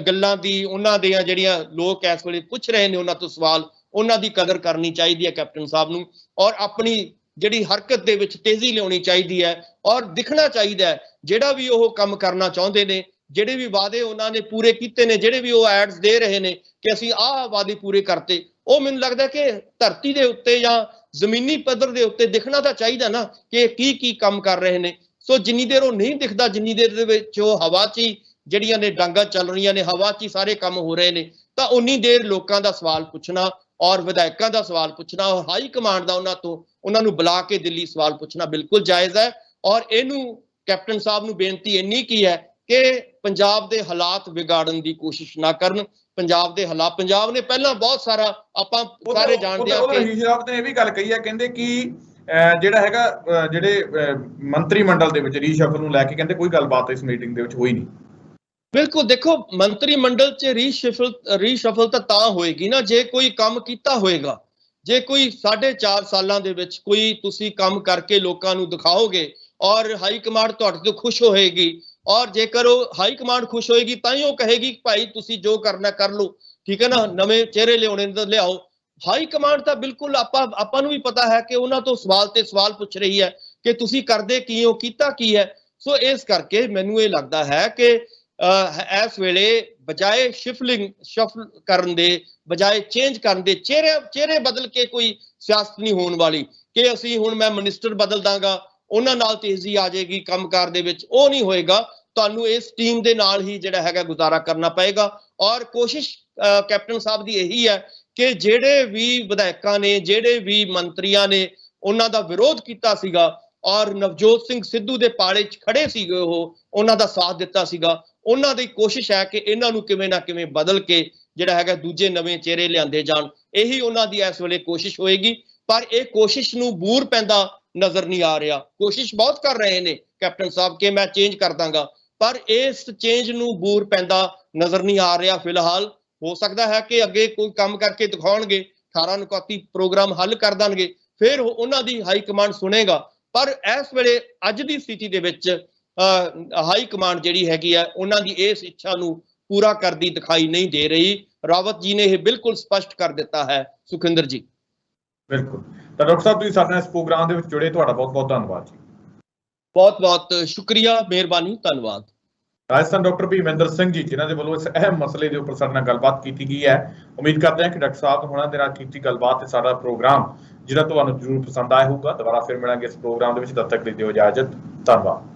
ਗੱਲਾਂ ਦੀ, ਉਹਨਾਂ ਦੀਆਂ ਜਿਹੜੀਆਂ ਲੋਕ ਇਸ ਵੇਲੇ ਪੁੱਛ ਰਹੇ ਨੇ ਉਹਨਾਂ ਤੋਂ ਸਵਾਲ, ਉਹਨਾਂ ਦੀ ਕਦਰ ਕਰਨੀ ਚਾਹੀਦੀ ਹੈ ਕੈਪਟਨ ਸਾਹਿਬ ਨੂੰ, ਔਰ ਆਪਣੀ ਜਿਹੜੀ ਹਰਕਤ ਦੇ ਵਿੱਚ ਤੇਜ਼ੀ ਲਿਆਉਣੀ ਚਾਹੀਦੀ ਹੈ, ਔਰ ਦਿਖਣਾ ਚਾਹੀਦਾ ਹੈ ਜਿਹੜਾ ਵੀ ਉਹ ਕੰਮ ਕਰਨਾ ਚਾਹੁੰਦੇ ਨੇ, ਜਿਹੜੇ ਵੀ ਵਾਅਦੇ ਉਹਨਾਂ ਨੇ ਪੂਰੇ ਕੀਤੇ ਨੇ, ਜਿਹੜੇ ਵੀ ਉਹ ਐਡਸ ਦੇ ਰਹੇ ਨੇ ਕਿ ਅਸੀਂ ਆਹ ਵਾਅਦੇ ਪੂਰੇ ਕਰਤੇ, ਉਹ ਮੈਨੂੰ ਲੱਗਦਾ ਕਿ ਧਰਤੀ ਦੇ ਉੱਤੇ ਜਾਂ ਜ਼ਮੀਨੀ ਪੱਧਰ ਦੇ ਉੱਤੇ ਦਿਖਣਾ ਤਾਂ ਚਾਹੀਦਾ ਨਾ ਕਿ ਕੀ ਕੰਮ ਕਰ ਰਹੇ ਨੇ। ਸੋ ਜਿੰਨੀ ਦੇਰ ਉਹ ਨਹੀਂ ਦਿਖਦਾ, ਜਿੰਨੀ ਦੇਰ ਦੇ ਵਿੱਚ ਉਹ ਹਵਾ 'ਚ ਹੀ ਜਿਹੜੀਆਂ ਨੇ ਡਾਂਗਾਂ ਚੱਲ ਰਹੀਆਂ ਨੇ, ਹਵਾ 'ਚ ਹੀ ਸਾਰੇ ਕੰਮ ਹੋ ਰਹੇ ਨੇ, ਤਾਂ ਉਨੀ ਦੇਰ ਲੋਕਾਂ ਦਾ ਸਵਾਲ ਪੁੱਛਣਾ ਔਰ ਵਿਧਾਇਕਾਂ ਦਾ ਸਵਾਲ ਪੁੱਛਣਾ ਔਰ ਹਾਈ ਕਮਾਂਡ ਦਾ ਉਹਨਾਂ ਨੂੰ ਬੁਲਾ ਕੇ ਦਿੱਲੀ ਸਵਾਲ ਪੁੱਛਣਾ ਬਿਲਕੁਲ ਜਾਇਜ਼ ਹੈ। ਔਰ ਇਹਨੂੰ ਕੈਪਟਨ ਸਾਹਿਬ ਨੂੰ ਬੇਨਤੀ ਇੰਨੀ ਕੀ ਹੈ ਕਿ ਪੰਜਾਬ ਦੇ ਹਾਲਾਤ ਵਿਗਾੜਨ ਦੀ ਕੋਸ਼ਿਸ਼ ਨਾ ਕਰਨ। ਪੰਜਾਬ ਦੇ ਹਾਲਾਤ, ਪੰਜਾਬ ਨੇ ਪਹਿਲਾਂ ਬਹੁਤ ਸਾਰਾ, ਆਪਾਂ ਸਾਰੇ ਜਾਣਦੇ ਹਾਂ ਕਿ ਹਰੀਸ਼ ਰਾਵਤ ਨੇ ਇਹ ਵੀ ਗੱਲ ਕਹੀ ਹੈ, ਕਹਿੰਦੇ ਕਿ ਜਿਹੜਾ ਹੈਗਾ ਜਿਹੜੇ ਮੰਤਰੀ ਮੰਡਲ ਦੇ ਵਿੱਚ ਰੀਸ਼ਫਲ ਨੂੰ ਲੈ ਕੇ ਕਹਿੰਦੇ ਕੋਈ ਗੱਲਬਾਤ ਇਸ ਮੀਟਿੰਗ ਦੇ ਵਿੱਚ ਹੋਈ ਨਹੀਂ। ਬਿਲਕੁਲ, ਦੇਖੋ ਮੰਤਰੀ ਮੰਡਲ 'ਚ ਰੀਸ਼ਫਲ ਤਾਂ ਹੋਏਗੀ ਨਾ ਜੇ ਕੋਈ ਕੰਮ ਕੀਤਾ ਹੋਏਗਾ। ਜੇ ਕੋਈ 4.5 ਸਾਲਾਂ ਦੇ ਵਿੱਚ ਕੋਈ ਤੁਸੀਂ ਕੰਮ ਕਰਕੇ ਲੋਕਾਂ ਨੂੰ ਦਿਖਾਓਗੇ ਔਰ ਹਾਈ ਕਮਾਂਡ ਤੁਹਾਡੇ ਤੋਂ ਖੁਸ਼ ਹੋਏਗੀ, ਔਰ ਜੇਕਰ ਉਹ ਹਾਈ ਕਮਾਂਡ ਖੁਸ਼ ਹੋਏਗੀ ਤਾਂ ਹੀ ਉਹ ਕਹੇਗੀ ਭਾਈ ਤੁਸੀਂ ਜੋ ਕਰਨਾ ਕਰ ਲਓ, ਠੀਕ ਹੈ ਨਾ, ਨਵੇਂ ਚਿਹਰੇ ਲਿਆਉਣੇ ਤਾਂ ਲਿਆਓ। ਹਾਈ ਕਮਾਂਡ ਤਾਂ ਬਿਲਕੁਲ ਆਪਾਂ ਨੂੰ ਵੀ ਪਤਾ ਹੈ ਕਿ ਉਹਨਾਂ ਤੋਂ ਸਵਾਲ ਤੇ ਸਵਾਲ ਪੁੱਛ ਰਹੀ ਹੈ ਕਿ ਤੁਸੀਂ ਕਰਦੇ ਕੀ ਹੋ, ਕੀਤਾ ਕੀ ਹੈ। ਸੋ ਇਸ ਕਰਕੇ ਮੈਨੂੰ ਇਹ ਲੱਗਦਾ ਹੈ ਕਿ ਇਸ ਵੇਲੇ ਬਜਾਏ ਸ਼ਫਲ ਕਰਨ ਦੇ, ਬਜਾਏ ਚੇਂਜ ਕਰਨ ਦੇ, ਚਿਹਰੇ ਬਦਲ ਕੇ ਕੋਈ ਸਿਆਸਤ ਨਹੀਂ ਹੋਣ ਵਾਲੀ ਕਿ ਅਸੀਂ ਹੁਣ ਮੈਂ ਮਿਨਿਸਟਰ ਬਦਲ ਦਾਂਗਾ ਉਹਨਾਂ ਨਾਲ ਤੇਜ਼ੀ ਆ ਜਾਏਗੀ ਕੰਮਕਾਰ ਦੇ ਵਿੱਚ, ਉਹ ਨਹੀਂ ਹੋਏਗਾ। ਤੁਹਾਨੂੰ ਇਸ ਟੀਮ ਦੇ ਨਾਲ ਹੀ ਜਿਹੜਾ ਹੈਗਾ ਗੁਜ਼ਾਰਾ ਕਰਨਾ ਪਏਗਾ। ਔਰ ਕੋਸ਼ਿਸ਼ ਕੈਪਟਨ ਸਾਹਿਬ ਦੀ ਇਹੀ ਹੈ ਕਿ ਜਿਹੜੇ ਵੀ ਵਿਧਾਇਕਾਂ ਨੇ, ਜਿਹੜੇ ਵੀ ਮੰਤਰੀਆਂ ਨੇ ਉਹਨਾਂ ਦਾ ਵਿਰੋਧ ਕੀਤਾ ਸੀਗਾ ਔਰ ਨਵਜੋਤ ਸਿੰਘ ਸਿੱਧੂ ਦੇ ਪਾਲੇ 'ਚ ਖੜੇ ਸੀਗੇ, ਉਹ ਉਹਨਾਂ ਦਾ ਸਾਥ ਦਿੱਤਾ ਸੀਗਾ, ਉਹਨਾਂ ਦੀ ਕੋਸ਼ਿਸ਼ ਹੈ ਕਿ ਇਹਨਾਂ ਨੂੰ ਕਿਵੇਂ ਨਾ ਕਿਵੇਂ ਬਦਲ ਕੇ ਜਿਹੜਾ ਹੈਗਾ ਦੂਜੇ ਨਵੇਂ ਚਿਹਰੇ ਲਿਆਂਦੇ ਜਾਣ। ਇਹੀ ਉਹਨਾਂ ਦੀ ਇਸ ਵੇਲੇ ਕੋਸ਼ਿਸ਼ ਹੋਏਗੀ। ਪਰ ਇਹ ਕੋਸ਼ਿਸ਼ ਨੂੰ ਬੂਰ ਪੈਂਦਾ ਨਜ਼ਰ ਨਹੀਂ ਆ ਰਿਹਾ। ਕੋਸ਼ਿਸ਼ ਬਹੁਤ ਕਰ ਰਹੇ ਨੇ ਕੈਪਟਨ ਸਾਹਿਬ ਕਿ ਮੈਂ ਚੇਂਜ ਕਰ ਦਾਂਗਾ, ਪਰ ਇਸ ਚੇਂਜ ਨੂੰ ਬੂਰ ਪੈਂਦਾ ਨਜ਼ਰ ਨਹੀਂ ਆ ਰਿਹਾ ਫਿਲਹਾਲ। ਹੋ ਸਕਦਾ ਹੈ ਕਿ ਅੱਗੇ ਕੋਈ ਕੰਮ ਕਰਕੇ ਦਿਖਾਉਣਗੇ, 18 ਨੁਕਾਤੀ ਪ੍ਰੋਗਰਾਮ ਹੱਲ ਕਰ ਦੇਣਗੇ, ਫਿਰ ਉਹਨਾਂ ਦੀ ਹਾਈ ਕਮਾਂਡ ਸੁਣੇਗਾ। ਪਰ ਇਸ ਵੇਲੇ ਅੱਜ ਦੀ ਸਥਿਤੀ ਦੇ ਵਿੱਚ ਹਾਈ ਕਮਾਂਡ ਜਿਹੜੀ ਹੈਗੀ ਆ ਉਹਨਾਂ ਦੀ ਇਸ ਇੱਛਾ ਨੂੰ ਪੂਰਾ ਕਰਦੀ ਦਿਖਾਈ ਨਹੀਂ ਦੇ ਰਹੀ। ਰਾਵਤ ਜੀ ਨੇ ਇਹ ਬਿਲਕੁਲ ਸਪਸ਼ਟ ਕਰ ਦਿੱਤਾ ਹੈ। ਸੁਖਿੰਦਰ ਜੀ ਬਿਲਕੁਲ। ਤਾਂ ਡਾਕਟਰ ਸਾਹਿਬ ਤੁਸੀਂ ਸਾਡੇ ਨਾਲ ਇਸ ਪ੍ਰੋਗਰਾਮ ਦੇ ਵਿੱਚ ਜੁੜੇ, ਤੁਹਾਡਾ ਬਹੁਤ ਬਹੁਤ ਧੰਨਵਾਦ ਜੀ। ਬਹੁਤ ਬਹੁਤ ਸ਼ੁਕਰੀਆ, ਮਿਹਰਬਾਨੀ, ਧੰਨਵਾਦ। ਰਾਜਸਥਾਨ ਡਾਕਟਰ ਭੀਮਿੰਦਰ ਸਿੰਘ ਜੀ, ਜਿਨ੍ਹਾਂ ਦੇ ਵੱਲੋਂ ਇਸ ਅਹਿਮ ਮਸਲੇ ਦੇ ਉੱਪਰ ਸਾਡੇ ਨਾਲ ਗੱਲਬਾਤ ਕੀਤੀ ਗਈ ਹੈ। ਉਮੀਦ ਕਰਦੇ ਹਾਂ ਕਿ ਡਾਕਟਰ ਸਾਹਿਬ ਹੋਣਾ ਦੇ ਨਾਲ ਕੀਤੀ ਗੱਲਬਾਤ ਤੇ ਸਾਡਾ ਪ੍ਰੋਗਰਾਮ ਜਿਹੜਾ ਤੁਹਾਨੂੰ ਜ਼ਰੂਰ ਪਸੰਦ ਆਇਆ ਹੋਊਗਾ। ਦੁਬਾਰਾ ਫਿਰ ਮਿਲਾਂਗੇ ਇਸ ਪ੍ਰੋਗਰਾਮ ਦੇ ਵਿੱਚ, ਤਦ ਤੱਕ ਲਈ ਦਿਓ ਇਜਾਜ਼ਤ। ਧੰਨਵਾਦ।